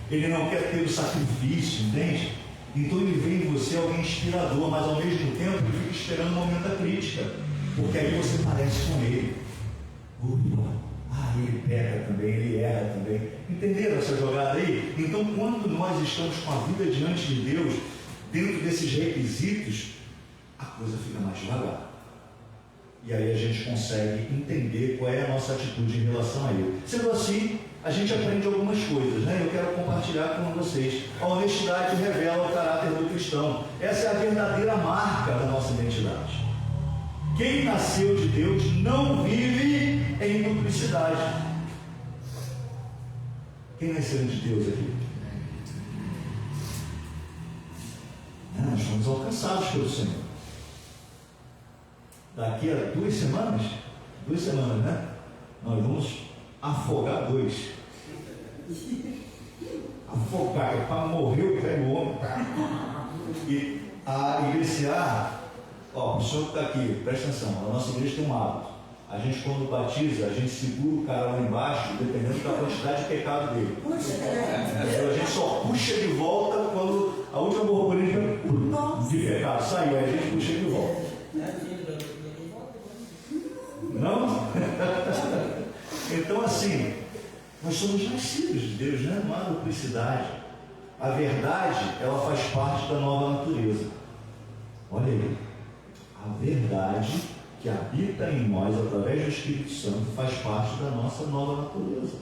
ele não quer ter o sacrifício, entende? Então ele vê em você alguém inspirador, mas ao mesmo tempo ele fica esperando o momento da crítica, porque aí você parece com ele. Ele peca também, ele erra também. Entenderam essa jogada aí? Então, quando nós estamos com a vida diante de Deus, dentro desses requisitos, a coisa fica mais devagar. E aí a gente consegue entender qual é a nossa atitude em relação a Ele. Sendo assim, a gente aprende algumas coisas, né? Eu quero compartilhar com vocês. A honestidade revela o caráter do cristão. Essa é a verdadeira marca da nossa identidade. Quem nasceu de Deus não vive em duplicidade. Quem nasceu de Deus aqui? Nós fomos alcançados pelo Senhor. Daqui a 2 semanas, né? Nós vamos afogar 2. Afogar, é para morrer o velho homem. E a igreja, o senhor que está aqui, presta atenção, a nossa igreja tem um hábito. A gente, quando batiza, a gente segura o cara lá embaixo, dependendo da quantidade de pecado dele. Então a gente só puxa de volta quando a última borboleta de pecado saiu, aí a gente puxa de volta. Não? Então, assim, nós somos nascidos de Deus, né? Não há duplicidade. A verdade, ela faz parte da nova natureza. Olha aí, a verdade que habita em nós através do Espírito Santo faz parte da nossa nova natureza.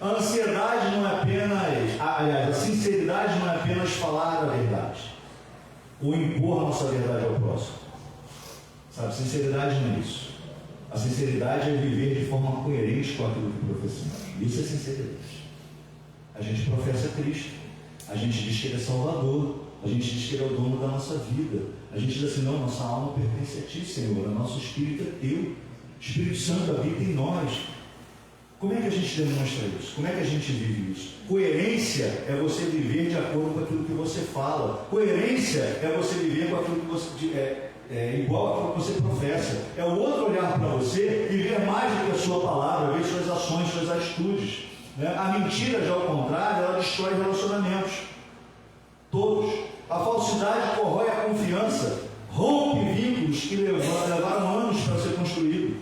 A ansiedade não é apenas, a sinceridade não é apenas falar a verdade ou impor a nossa verdade ao próximo. Sabe, sinceridade não é isso. A sinceridade é viver de forma coerente com aquilo que professamos. Isso é sinceridade. A gente professa Cristo, a gente diz que Ele é Salvador, a gente diz que Ele é o dono da nossa vida. A gente diz assim: não, nossa alma pertence a Ti, Senhor, o nosso Espírito é Teu, o Espírito Santo habita em nós. Como é que a gente demonstra isso? Como é que a gente vive isso? Coerência é você viver de acordo com aquilo que você fala. Coerência é você viver com aquilo que você igual àquilo que você professa. É o outro olhar para você e ver mais do que a sua palavra, ver suas ações, suas atitudes. Né? A mentira, já ao contrário, ela destrói relacionamentos. Todos. A falsidade corrói a confiança, rompe vínculos que levaram anos para ser construído.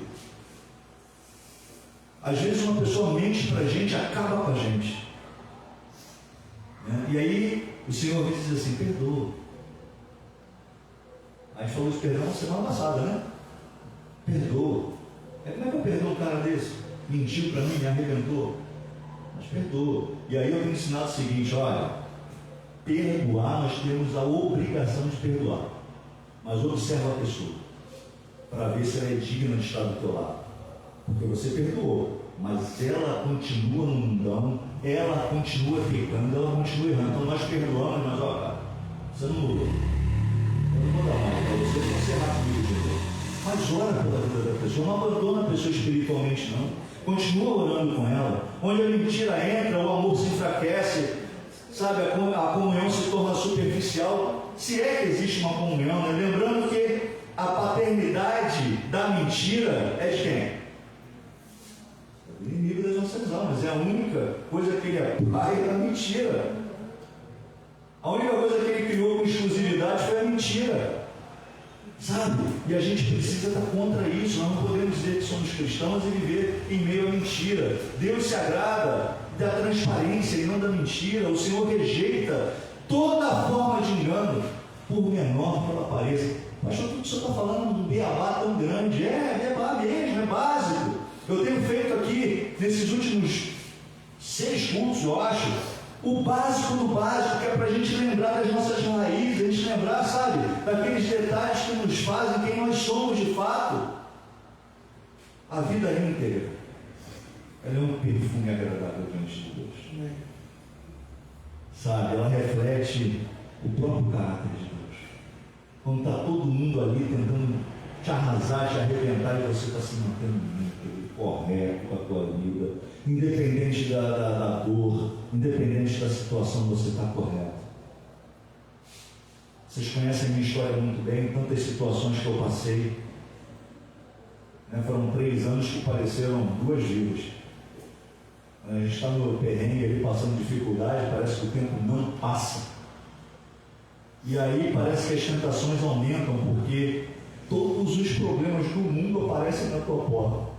Às vezes uma pessoa mente para a gente, acaba com a gente. Né? E aí o Senhor diz assim: perdoa. A gente falou de perdão na semana passada, né? Perdoa. Como é que eu perdoo um cara desse? Mentiu para mim, me arrebentou. Mas perdoa. E aí eu tenho ensinado o seguinte: olha, perdoar, nós temos a obrigação de perdoar. Mas observa a pessoa. para ver se ela é digna de estar do teu lado. Porque você perdoou, mas ela continua no mundão, ela continua pecando, ela continua errando. Então nós perdoamos, mas ó, cara, você não mudou. Eu não vou dar mais para você, você é rápido de Deus. Mas ora pela vida da pessoa, não abandona a pessoa espiritualmente, não. Continua orando com ela. Onde a mentira entra, o amor se enfraquece, sabe, a comunhão se torna superficial, se é que existe uma comunhão, né? Lembrando que a paternidade da mentira é de quem? É do inimigo das nossas almas. É a única coisa que ele é pai da mentira. A única coisa que ele criou com exclusividade foi a mentira, sabe? E a gente precisa estar contra isso. Nós não podemos dizer que somos cristãos e viver em meio à mentira. Deus se agrada da transparência e não da mentira. O Senhor rejeita toda forma de engano, por menor que ela pareça. Pastor, tudo que o senhor está falando de um beabá tão grande. É beabá mesmo, é básico. Eu tenho feito aqui, nesses últimos 6 cultos, eu acho, o básico do básico, que é para a gente lembrar das nossas raízes, a gente lembrar, sabe, daqueles detalhes que nos fazem quem nós somos de fato. A vida íntegra, ela é um perfume agradável diante de Deus. Sabe, ela reflete o próprio caráter de Deus. Quando está todo mundo ali tentando te arrasar, te arrebentar, e você está se mantendo muito correto com a tua vida, independente da dor, independente da situação, você está correto. Vocês conhecem a minha história muito bem, tantas situações que eu passei, né? Foram 3 anos que pareceram 2 vidas. A gente está no perrengue ali, passando dificuldade, parece que o tempo não passa. E aí parece que as tentações aumentam, porque todos os problemas do mundo aparecem na tua porta.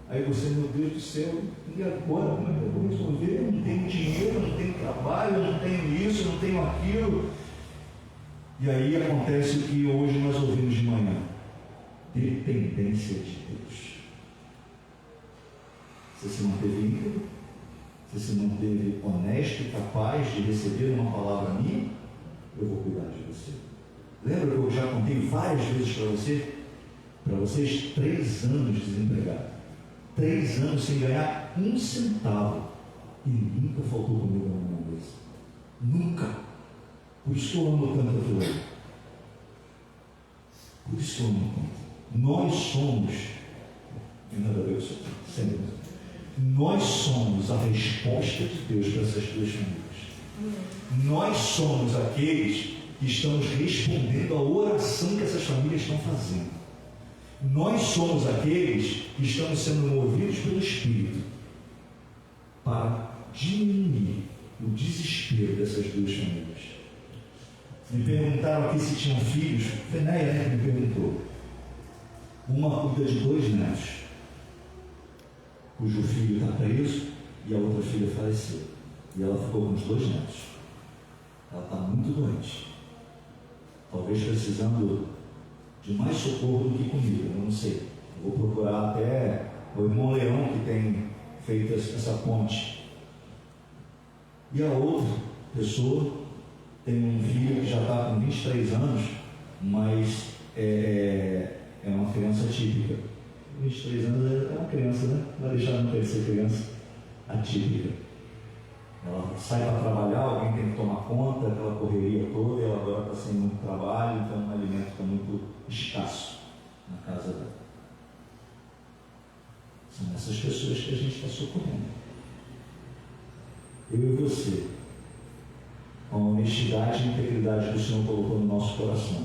Aí você, meu Deus do céu, e agora? Como é que eu vou resolver? Eu não tenho dinheiro, eu não tenho trabalho, eu não tenho isso, eu não tenho aquilo. E aí acontece o que hoje nós ouvimos de manhã: dependência de Deus. Você se manteve íntegro? Você se manteve honesto e capaz de receber uma palavra minha? Eu vou cuidar de você. Lembra que eu já contei várias vezes para você? Para vocês, 3 anos desempregados. 3 anos sem ganhar 1 centavo. E nunca faltou comida na minha mesa. Nunca. Por isso que eu amo tanto a tua. Por isso que eu amo tanto. Nós somos, e nada a ver com isso, sempre. Nós somos a resposta de Deus para essas 2 famílias. Nós somos aqueles que estamos respondendo à oração que essas famílias estão fazendo. Nós somos aqueles que estamos sendo movidos pelo Espírito para diminuir o desespero dessas 2 famílias. Me perguntaram aqui se tinham filhos. Fenéia, né, que me perguntou. Uma cuida de 2 netos, cujo filho está preso e a outra filha faleceu. E ela ficou com os 2 netos. Ela está muito doente. Talvez precisando de mais socorro do que comida, eu não sei. Eu vou procurar até o irmão Leão, que tem feito essa ponte. E a outra pessoa tem um filho que já está com 23 anos, mas é uma criança típica. 23 anos é uma criança, né? Não vai deixar de ser criança atípica. Ela sai para trabalhar, alguém tem que tomar conta, aquela correria toda, e ela agora está sem muito trabalho, então o alimento está muito escasso na casa dela. São essas pessoas que a gente está socorrendo. Eu e você, com a honestidade e integridade que o Senhor colocou no nosso coração,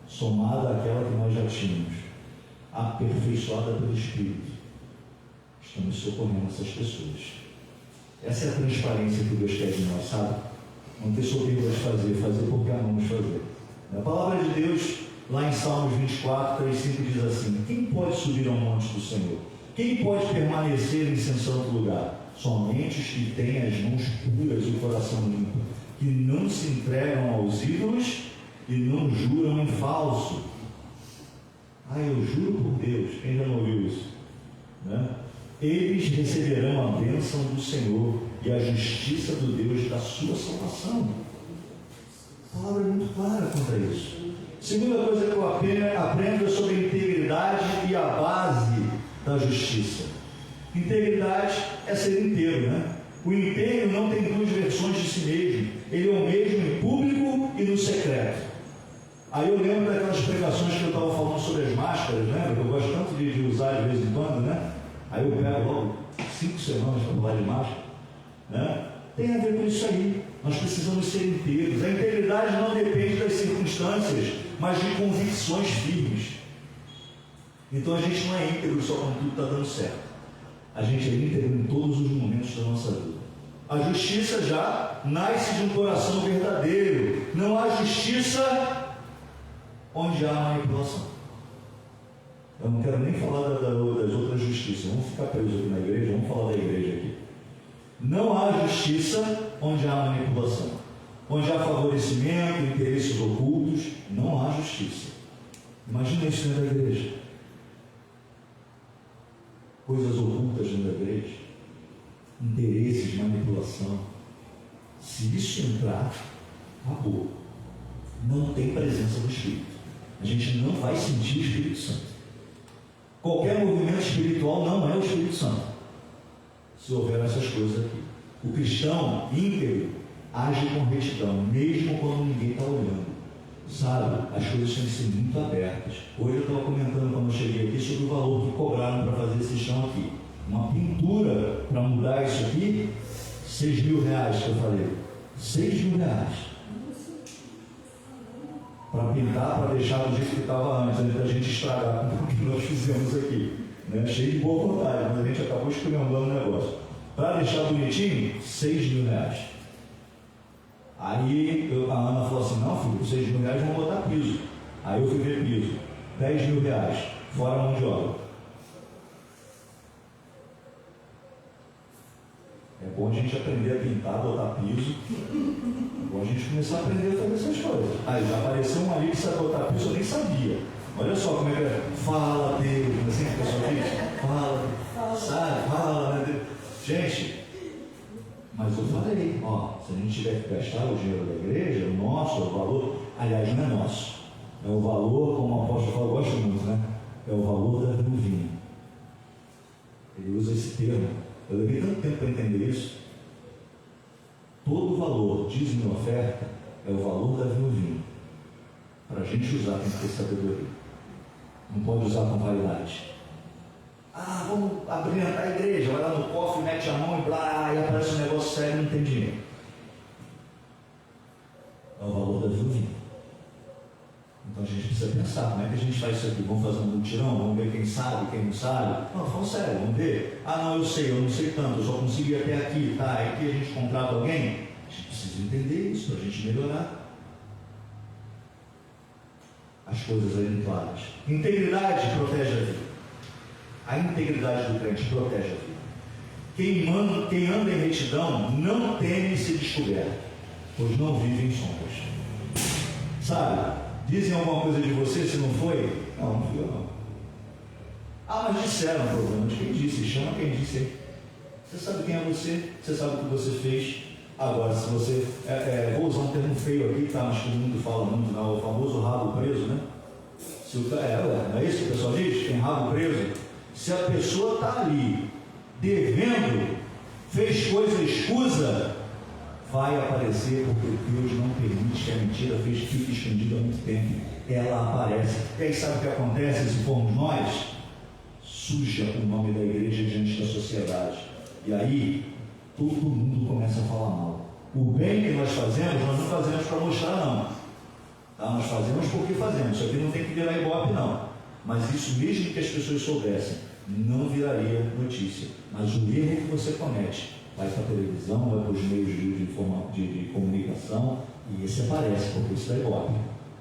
somada àquela que nós já tínhamos, aperfeiçoada pelo Espírito, estamos socorrendo essas pessoas. Essa é a transparência que Deus quer de nós, sabe? Não ter soberba de fazer porque amamos fazer. A palavra de Deus, lá em Salmos 24, 3:5 diz assim: quem pode subir ao monte do Senhor? Quem pode permanecer em seu santo lugar? Somente os que têm as mãos puras e o coração limpo, que não se entregam aos ídolos e não juram em falso. Eu juro por Deus. Quem já não ouviu isso? Né? Eles receberão a bênção do Senhor e a justiça do Deus da sua salvação. A palavra é muito clara quanto a isso. Segunda coisa que eu aprendo é sobre a integridade e a base da justiça. Integridade é ser inteiro, né? O inteiro não tem duas versões de si mesmo. Ele é o mesmo em público e no secreto. Aí eu lembro daquelas pregações que eu estava falando sobre as máscaras, né? Eu gosto tanto de usar de vez em quando, né? Aí eu pego logo 5 semanas para falar de máscara, né? Tem a ver com isso aí. Nós precisamos ser inteiros. A integridade não depende das circunstâncias, mas de convicções firmes. Então a gente não é íntegro só quando tudo está dando certo. A gente é íntegro em todos os momentos da nossa vida. A justiça já nasce de um coração verdadeiro. Não há justiça onde há manipulação. Eu não quero nem falar das outras justiças. Vamos ficar presos aqui na igreja, vamos falar da igreja aqui. Não há justiça onde há manipulação. Onde há favorecimento, interesses ocultos, não há justiça. Imagina isso dentro da igreja. Coisas ocultas dentro da igreja. Interesses, manipulação. Se isso entrar, acabou. Não tem presença do Espírito. A gente não vai sentir o Espírito Santo. Qualquer movimento espiritual não é o Espírito Santo. Se houver essas coisas aqui. O cristão íntegro age com retidão, mesmo quando ninguém está olhando. Sabe, as coisas têm que ser muito abertas. Hoje eu estava comentando quando eu cheguei aqui sobre o valor que cobraram para fazer esse chão aqui. Uma pintura para mudar isso aqui, 6 mil reais que eu falei. 6 mil reais. Para pintar, para deixar do jeito que estava antes da gente estragar o que nós fizemos aqui. Né? Cheio de boa vontade, mas a gente acabou esculhambando o negócio. Para deixar bonitinho, 6 mil reais. Aí a Ana falou assim, não filho, 6 mil reais vamos botar piso. Aí eu fui ver piso, 10 mil reais, fora a mão de obra. É bom a gente aprender a pintar, botar piso. É bom a gente começar a aprender a fazer essas coisas. Aí já apareceu um ali que sabe botar piso, eu nem sabia. Olha só como é que é. Fala Deus, assim que a pessoa diz. Fala, sabe? Fala, né, Deus. Gente, mas eu falei, ó, se a gente tiver que gastar o dinheiro da igreja, o nosso, o valor, aliás, não é nosso. É o valor, como o apóstolo fala, eu gosto muito, né? É o valor da viuvinha. Ele usa esse termo. Eu levei tanto tempo para entender isso. Todo o valor, dízimo e oferta, é o valor da viuvinha. Para a gente usar, tem que ter sabedoria. Não pode usar com vaidade. Ah, vamos abrilhantar a igreja, vai lá no cofre, mete a mão e blá, e aparece um negócio sério e não tem dinheiro. É o valor da viuvinha. Então a gente precisa pensar, como é que a gente faz isso aqui? Vamos fazer um mutirão? Vamos ver quem sabe, quem não sabe? Não, falando sério, vamos ver. Ah, não, eu não sei tanto, eu só consegui ir até aqui, tá? Aqui a gente contrata alguém. A gente precisa entender isso para a gente melhorar. As coisas aí claras. Integridade protege a vida. A integridade do crente protege a vida. Quem anda em retidão não teme ser descoberto, pois não vive em sombras. Sabe? Dizem alguma coisa de você, se não foi? Não, não fui eu não. Ah, mas disseram, problema de quem disse, chama quem disse aí. Você sabe quem é você, você sabe o que você fez. Agora, se você, vou usar um termo feio aqui, tá, mas que o mundo fala muito, não, o famoso rabo preso, né? Se o, não é isso que o pessoal diz? Tem rabo preso. Se a pessoa está ali, devendo, fez coisa escusa, vai aparecer, porque Deus não permite que a mentira fique escondida há muito tempo. Ela aparece. E aí sabe o que acontece se formos nós? Suja o nome da igreja diante da sociedade. E aí, todo mundo começa a falar mal. O bem que nós fazemos, nós não fazemos para mostrar não. Tá? Nós fazemos porque fazemos. Isso aqui não tem que virar ibope não. Mas isso mesmo que as pessoas soubessem, não viraria notícia. Mas o erro que você comete vai para a televisão, vai para os meios de comunicação, e esse aparece, porque isso dá ibope.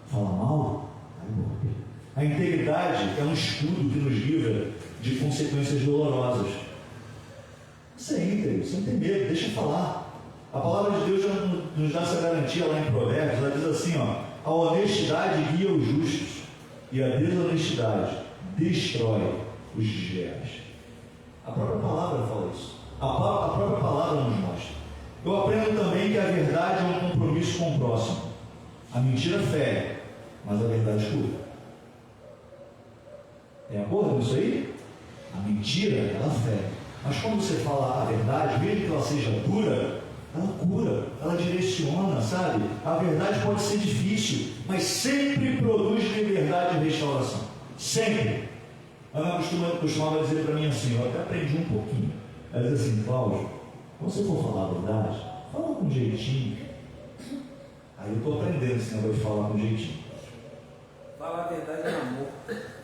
Fala mal, dá ibope. A integridade é um escudo que nos livra de consequências dolorosas. Você é íntegro, você não tem medo, deixa eu falar. A palavra de Deus já nos dá essa garantia lá em Provérbios, ela diz assim, ó, a honestidade guia os justos, e a desonestidade destrói os desleais. A própria palavra fala isso. A própria palavra nos mostra. Eu aprendo também que a verdade é um compromisso com o próximo. A mentira fere, mas a verdade cura. É acordo com isso aí? A mentira, ela fere. Mas quando você fala a verdade, mesmo que ela seja dura, ela cura, ela direciona, sabe? A verdade pode ser difícil, mas sempre produz liberdade e restauração. Sempre. Ela costumava dizer para mim assim, eu até aprendi um pouquinho. Ela diz assim, Cláudio, quando você for falar a verdade, fala com jeitinho. Aí eu estou aprendendo esse negócio de falar com jeitinho. Fala a verdade com amor.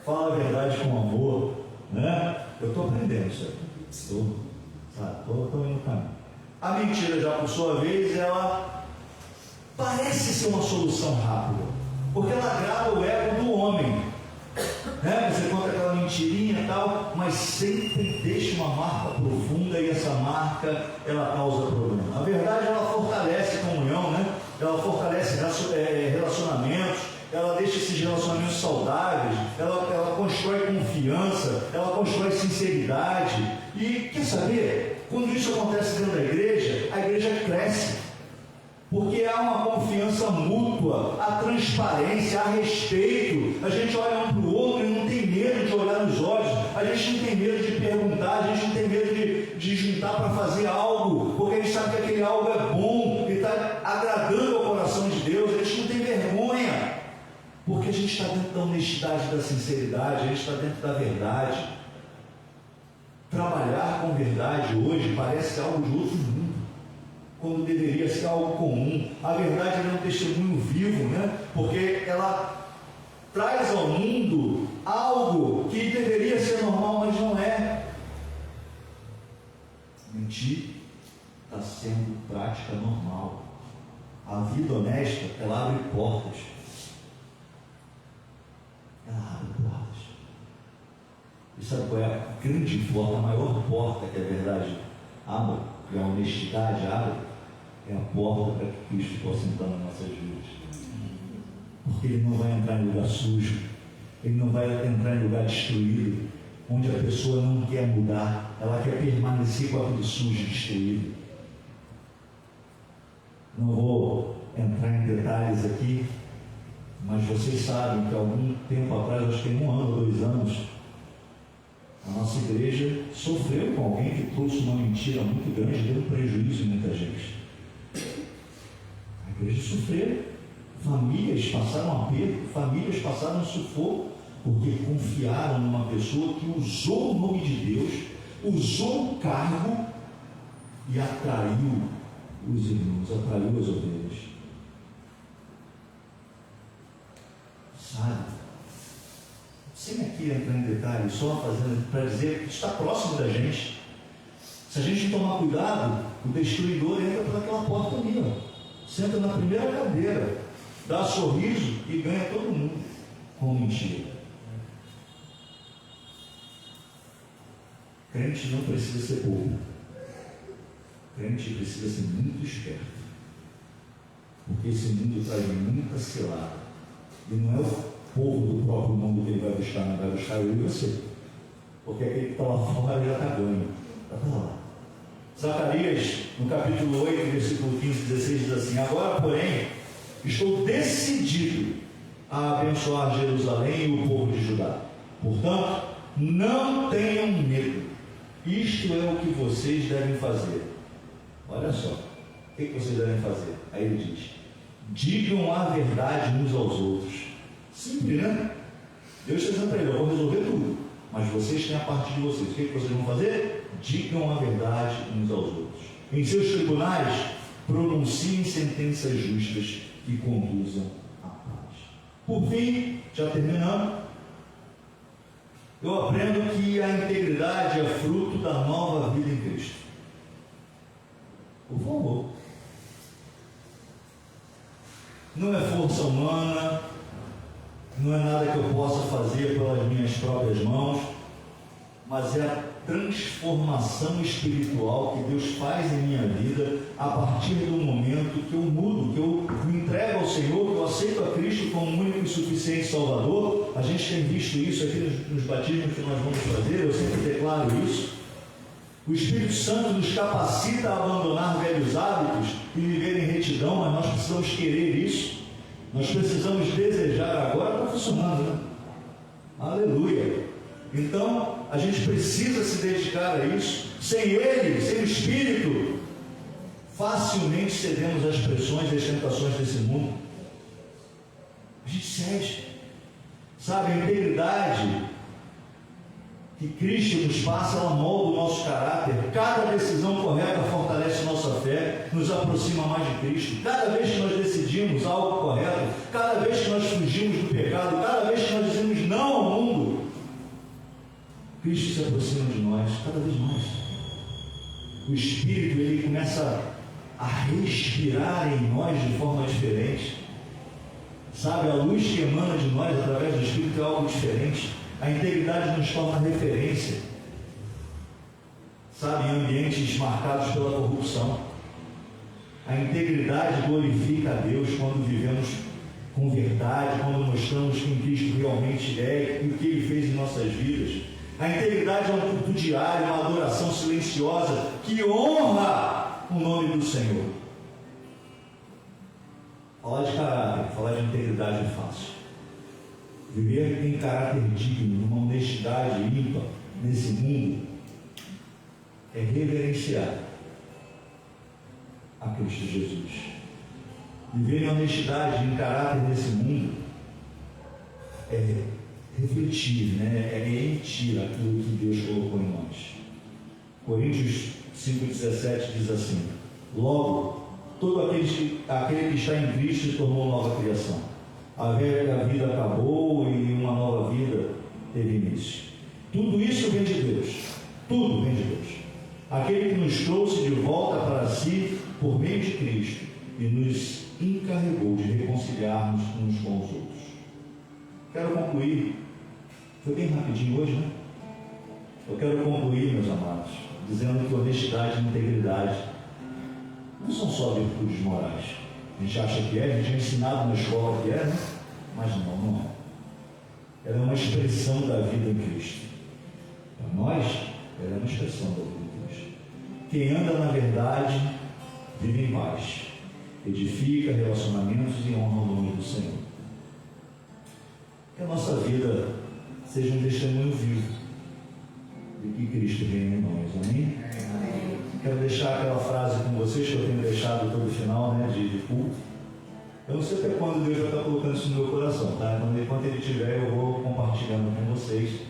Fala a verdade com amor, né? Eu estou aprendendo isso aí. Estou indo no caminho. A mentira, já por sua vez, ela parece ser uma solução rápida, porque ela agrada o ego do homem, né? Você conta aquela mentirinha e tal, mas sempre deixa uma marca profunda e essa marca, ela causa problema. A verdade, ela fortalece a comunhão, né? Ela fortalece relacionamentos, ela deixa esses relacionamentos saudáveis, ela constrói confiança, ela constrói sinceridade. E quer saber? Quando isso acontece dentro da igreja, a igreja cresce, porque há uma confiança mútua, há transparência, há respeito. A gente olha um para o outro e não tem medo de olhar nos olhos, a gente não tem medo de perguntar, a gente não tem medo de juntar para fazer algo, porque a gente sabe que aquele algo é bom e está agradando ao coração de Deus. A gente não tem vergonha, porque a gente está dentro da honestidade, da sinceridade, a gente está dentro da verdade. Trabalhar com verdade hoje parece algo de outro mundo, quando deveria ser algo comum. A verdade é um testemunho vivo, né? Porque ela traz ao mundo algo que deveria ser normal, mas não é. Mentir está sendo prática normal. A vida honesta, ela abre portas. Ela abre portas. E sabe qual é a grande porta, a maior porta que a verdade abre, que a honestidade abre? É a porta para que Cristo possa entrar nas nossas vidas. Porque Ele não vai entrar em lugar sujo, Ele não vai entrar em lugar destruído, onde a pessoa não quer mudar, ela quer permanecer com aquele sujo e destruído. Não vou entrar em detalhes aqui, mas vocês sabem que há algum tempo atrás, acho que tem 1 ano, 2 anos, a nossa igreja sofreu com alguém que trouxe uma mentira muito grande, deu prejuízo em muita gente. A igreja sofreu, famílias passaram aperto, famílias passaram sufoco, porque confiaram numa pessoa que usou o nome de Deus, usou o cargo e atraiu os irmãos, atraiu as ovelhas. Sabe? Sem aqui entrar em detalhes, só fazendo para dizer que está próximo da gente. Se a gente não tomar cuidado, o destruidor entra por aquela porta ali, ó. Senta na primeira cadeira, dá sorriso e ganha todo mundo com mentira. Crente não precisa ser bobo. Crente precisa ser muito esperto. Porque esse mundo traz muita cilada. E não é o povo do próprio mundo que ele vai buscar, não vai buscar eu e você. Porque aquele que está lá fora já está ganho. Está lá. Zacarias, no capítulo 8, versículo 15 e 16, diz assim: agora, porém, estou decidido a abençoar Jerusalém e o povo de Judá. Portanto, não tenham medo. Isto é o que vocês devem fazer. Olha só, o que vocês devem fazer? Aí ele diz: digam a verdade uns aos outros. Simples, né? Deus está dizendo para ele: eu vou resolver tudo, mas vocês têm a parte de vocês. O que vocês vão fazer? Digam a verdade uns aos outros. Em seus tribunais, pronunciem sentenças justas e conduzam a paz. Por fim, já terminando, eu aprendo que a integridade é fruto da nova vida em Cristo. Por favor. Não é força humana, não é nada que eu possa fazer pelas minhas próprias mãos, mas é a transformação espiritual que Deus faz em minha vida a partir do momento que eu mudo, que eu me entrego ao Senhor, que eu aceito a Cristo como único e suficiente Salvador. A gente tem visto isso aqui nos batismos que nós vamos fazer, eu sempre declaro isso. O Espírito Santo nos capacita a abandonar velhos hábitos e viver em retidão, mas nós precisamos querer isso. Nós precisamos desejar agora, está funcionando, né? Aleluia! Então, a gente precisa se dedicar a isso. Sem Ele, sem o Espírito, facilmente cedemos às pressões e às tentações desse mundo. A gente cede. Sabe, a integridade que Cristo nos passa, ela molda o nosso caráter. Cada decisão correta fortalece nossa fé, nos aproxima mais de Cristo. Cada vez que nós decidimos algo correto, cada vez que nós fugimos do pecado, cada vez que nós dizemos não ao mundo, Cristo se aproxima de nós cada vez mais. O Espírito, ele começa a respirar em nós de forma diferente. Sabe, a luz que emana de nós através do Espírito é algo diferente. A integridade nos torna referência. Sabe, em ambientes marcados pela corrupção. A integridade glorifica a Deus quando vivemos com verdade, quando mostramos quem Cristo realmente é e o que Ele fez em nossas vidas. A integridade é um culto diário, uma adoração silenciosa que honra o nome do Senhor. Falar de caráter, falar de integridade é fácil. Viver em caráter digno, numa honestidade ímpar nesse mundo, é reverenciar a Cristo Jesus. Viver em honestidade, em caráter nesse mundo, é refletir, é emitir aquilo que Deus colocou em nós. Coríntios 5,17 diz assim: logo, todo aquele que está em Cristo se tornou nova criação. A velha vida acabou e uma nova vida teve início. Tudo isso vem de Deus. Tudo vem de Deus. Aquele que nos trouxe de volta para si por meio de Cristo e nos encarregou de reconciliarmos uns com os outros. Quero concluir. Foi bem rapidinho hoje, né? Eu quero concluir, meus amados, dizendo que honestidade e integridade não são só virtudes morais. A gente acha que é, a gente é ensinado na escola que é, né? Mas não é. Ela é uma expressão da vida em Cristo. Para nós, ela é uma expressão da vida em Cristo. Quem anda na verdade, vive em paz, edifica relacionamentos e honra o nome do Senhor. Que a nossa vida seja um testemunho vivo de que Cristo reina em nós. Amém? Amém. Quero deixar aquela frase com vocês que eu tenho deixado todo final, de culto. Eu não sei até quando Deus vai estar colocando isso no meu coração, tá? Enquanto Ele tiver, eu vou compartilhando com vocês.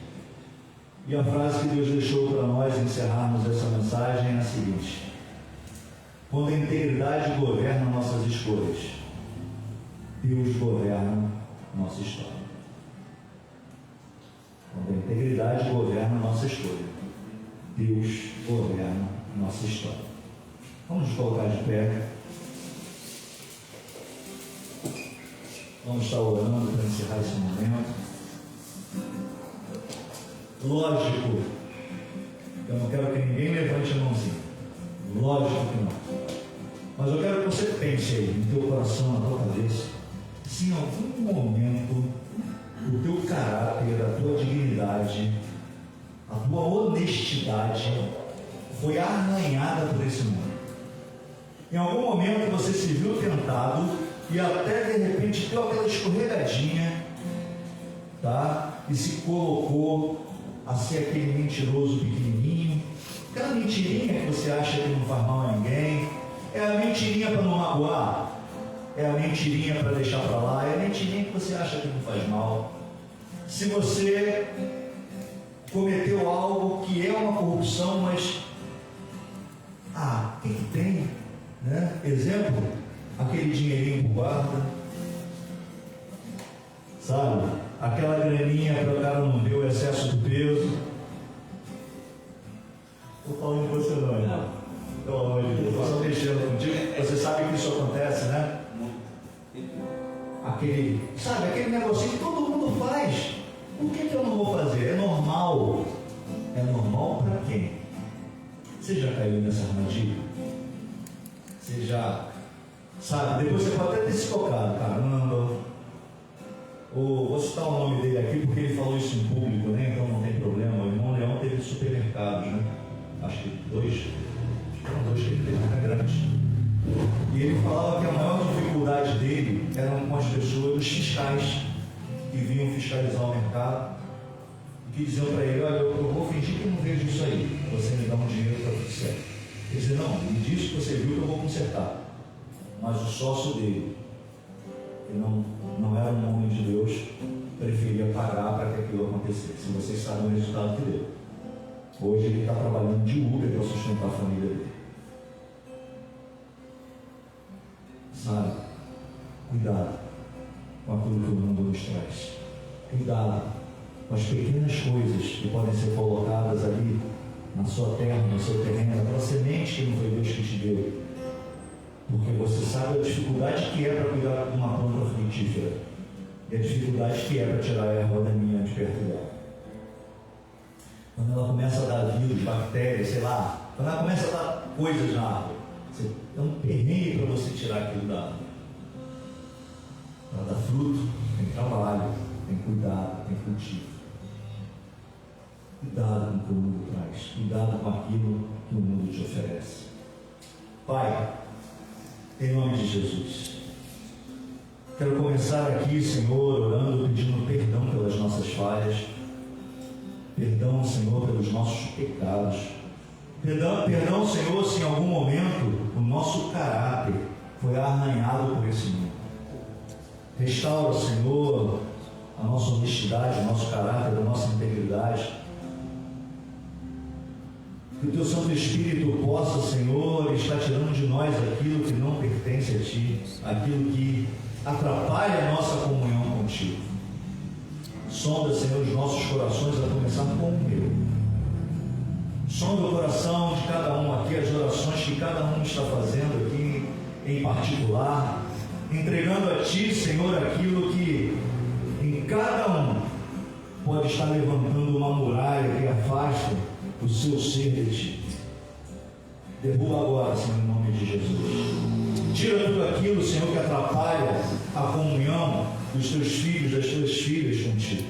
E a frase que Deus deixou para nós encerrarmos essa mensagem é a seguinte: quando a integridade governa nossas escolhas, Deus governa nossa história. Quando a integridade governa nossa escolha, Deus governa nossa história. Vamos nos colocar de pé. Vamos estar orando para encerrar esse momento. Lógico, eu não quero que ninguém levante a mãozinha. Lógico que não. Mas eu quero que você pense aí, no teu coração, na tua cabeça, se em algum momento o teu caráter, a tua dignidade, a tua honestidade foi arranhada por esse mundo. Em algum momento você se viu tentado e até de repente deu aquela escorregadinha, tá? E se colocou a ser aquele mentiroso pequenininho, aquela mentirinha que você acha que não faz mal a ninguém, é a mentirinha para não magoar, é a mentirinha para deixar para lá, é a mentirinha que você acha que não faz mal. Se você cometeu algo que é uma corrupção, mas quem tem, né? Exemplo, aquele dinheirinho por guarda, sabe? Aquela graninha para o cara não ver o excesso do peso. Estou falando com você não, irmão. Pelo amor de Deus, eu estou mexendo contigo. Você sabe que isso acontece, né? Aquele negocinho que todo mundo faz. Por que eu não vou fazer? É normal. É normal para quem? Você já caiu nessa armadilha? Você já, sabe, depois você pode até ter se tocado, caramba. Vou citar o nome dele aqui porque ele falou isso em público, né? Então não tem problema. O irmão Leão teve supermercados, né? Acho que dois que ele teve, né? Grandes. E ele falava que a maior dificuldade dele eram com as pessoas, os fiscais, que vinham fiscalizar o mercado, e que diziam para ele: olha, eu vou fingir que não vejo isso aí, você me dá um dinheiro para tudo certo. Ele dizia: não, me diz que você viu que eu vou consertar. Mas o sócio dele, que não era um homem de Deus, preferia pagar para que aquilo acontecesse. Vocês sabem o resultado que deu. Hoje ele está trabalhando de Uber para sustentar a família dele. Sabe? Cuidado com aquilo que o mundo nos traz. Cuidado com as pequenas coisas que podem ser colocadas ali na sua terra, no seu terreno, aquela semente que não foi Deus que te deu. Porque você sabe a dificuldade que é para cuidar de uma planta frutífera e a dificuldade que é para tirar a erva daninha de perto dela. Quando ela começa a dar vírus, bactérias, sei lá, quando ela começa a dar coisas na árvore, é um perrengue para você tirar aquilo da árvore. Para dar fruto, tem trabalho, tem cuidado, tem cultivo. Cuidado com o que o mundo traz, cuidado com aquilo que o mundo te oferece. Pai, em nome de Jesus, quero começar aqui, Senhor, orando, pedindo perdão pelas nossas falhas, perdão, Senhor, pelos nossos pecados, perdão, Senhor, se em algum momento o nosso caráter foi arranhado por esse mundo. Restaura, Senhor, a nossa honestidade, o nosso caráter, a nossa integridade. Que o Teu Santo Espírito possa, Senhor, estar tirando de nós aquilo que não pertence a Ti, aquilo que atrapalha a nossa comunhão contigo. Sonda, Senhor, os nossos corações, a começar com o meu. Sonda o coração de cada um aqui, as orações que cada um está fazendo aqui em particular, entregando a Ti, Senhor, aquilo que em cada um pode estar levantando uma muralha que afasta o seu ser de Ti. Derruba agora, Senhor, em nome de Jesus. Tira tudo aquilo, Senhor, que atrapalha a comunhão dos Teus filhos, das Tuas filhas contigo.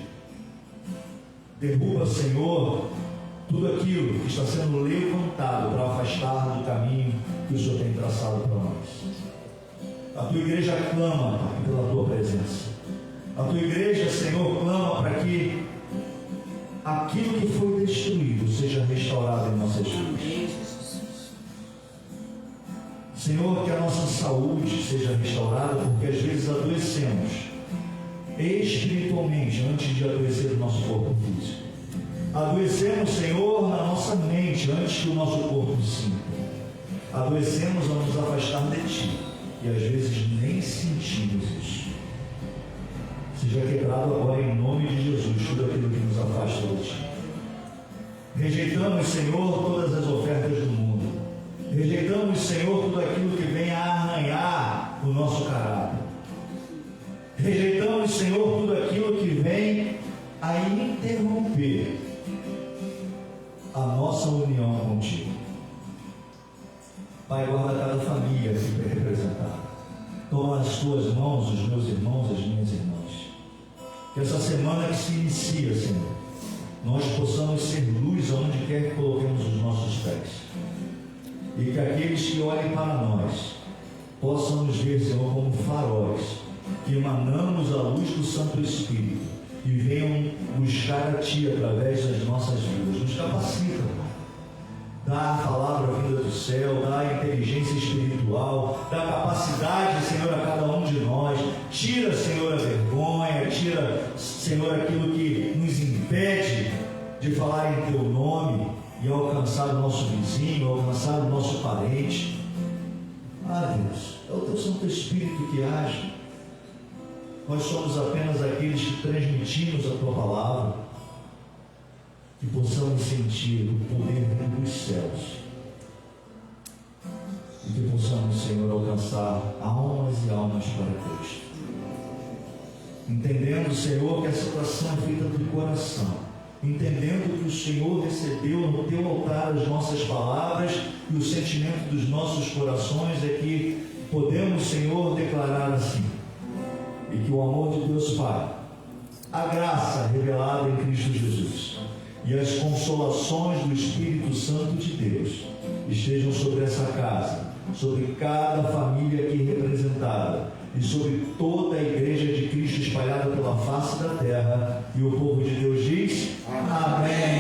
Derruba, Senhor, tudo aquilo que está sendo levantado para afastar do caminho que o Senhor tem traçado para nós. A Tua igreja clama, Pai, pela Tua presença. A Tua igreja, Senhor, clama para que aquilo que foi destruído seja restaurado em nossas vidas. Senhor, que a nossa saúde seja restaurada, porque às vezes adoecemos espiritualmente antes de adoecer o nosso corpo físico. Adoecemos, Senhor, na nossa mente antes que o nosso corpo sinta. Adoecemos ao nos afastar de Ti e às vezes nem sentimos isso. Seja quebrado agora em nome de Jesus tudo aquilo que nos afasta de Ti. Rejeitamos, Senhor, todas as ofertas do mundo. Rejeitamos, Senhor, tudo aquilo que vem a arranhar o nosso caráter. Rejeitamos, Senhor, tudo aquilo que vem a interromper a nossa união contigo. Pai, guarda cada família aqui representada. Toma nas Tuas mãos os meus irmãos, as minhas irmãs. Que essa semana que se inicia, Senhor, nós possamos ser luz aonde quer que coloquemos os nossos pés. E que aqueles que olhem para nós possam nos ver, Senhor, como faróis, que emanamos a luz do Santo Espírito e venham buscar a Ti através das nossas vidas. Nos capacita, dá a palavra vinda do céu, dá a inteligência espiritual, dá a capacidade, Senhor, a cada um de nós. Tira, Senhor, a vergonha, tira, Senhor, aquilo que nos impede de falar em Teu nome e alcançar o nosso vizinho, alcançar o nosso parente. Ah, Deus, é o Teu Santo Espírito que age. Nós somos apenas aqueles que transmitimos a Tua palavra, que possamos sentir o poder dos céus e que possamos, Senhor, alcançar almas e almas para Cristo. Entendendo, Senhor, que a situação é feita do coração, entendendo que o Senhor recebeu no Teu altar as nossas palavras e o sentimento dos nossos corações é que podemos, Senhor, declarar assim: e que o amor de Deus Pai, a graça revelada em Cristo Jesus e as consolações do Espírito Santo de Deus estejam sobre essa casa, sobre cada família aqui representada e sobre toda a igreja de Cristo espalhada pela face da terra. E o povo de Deus diz: amém.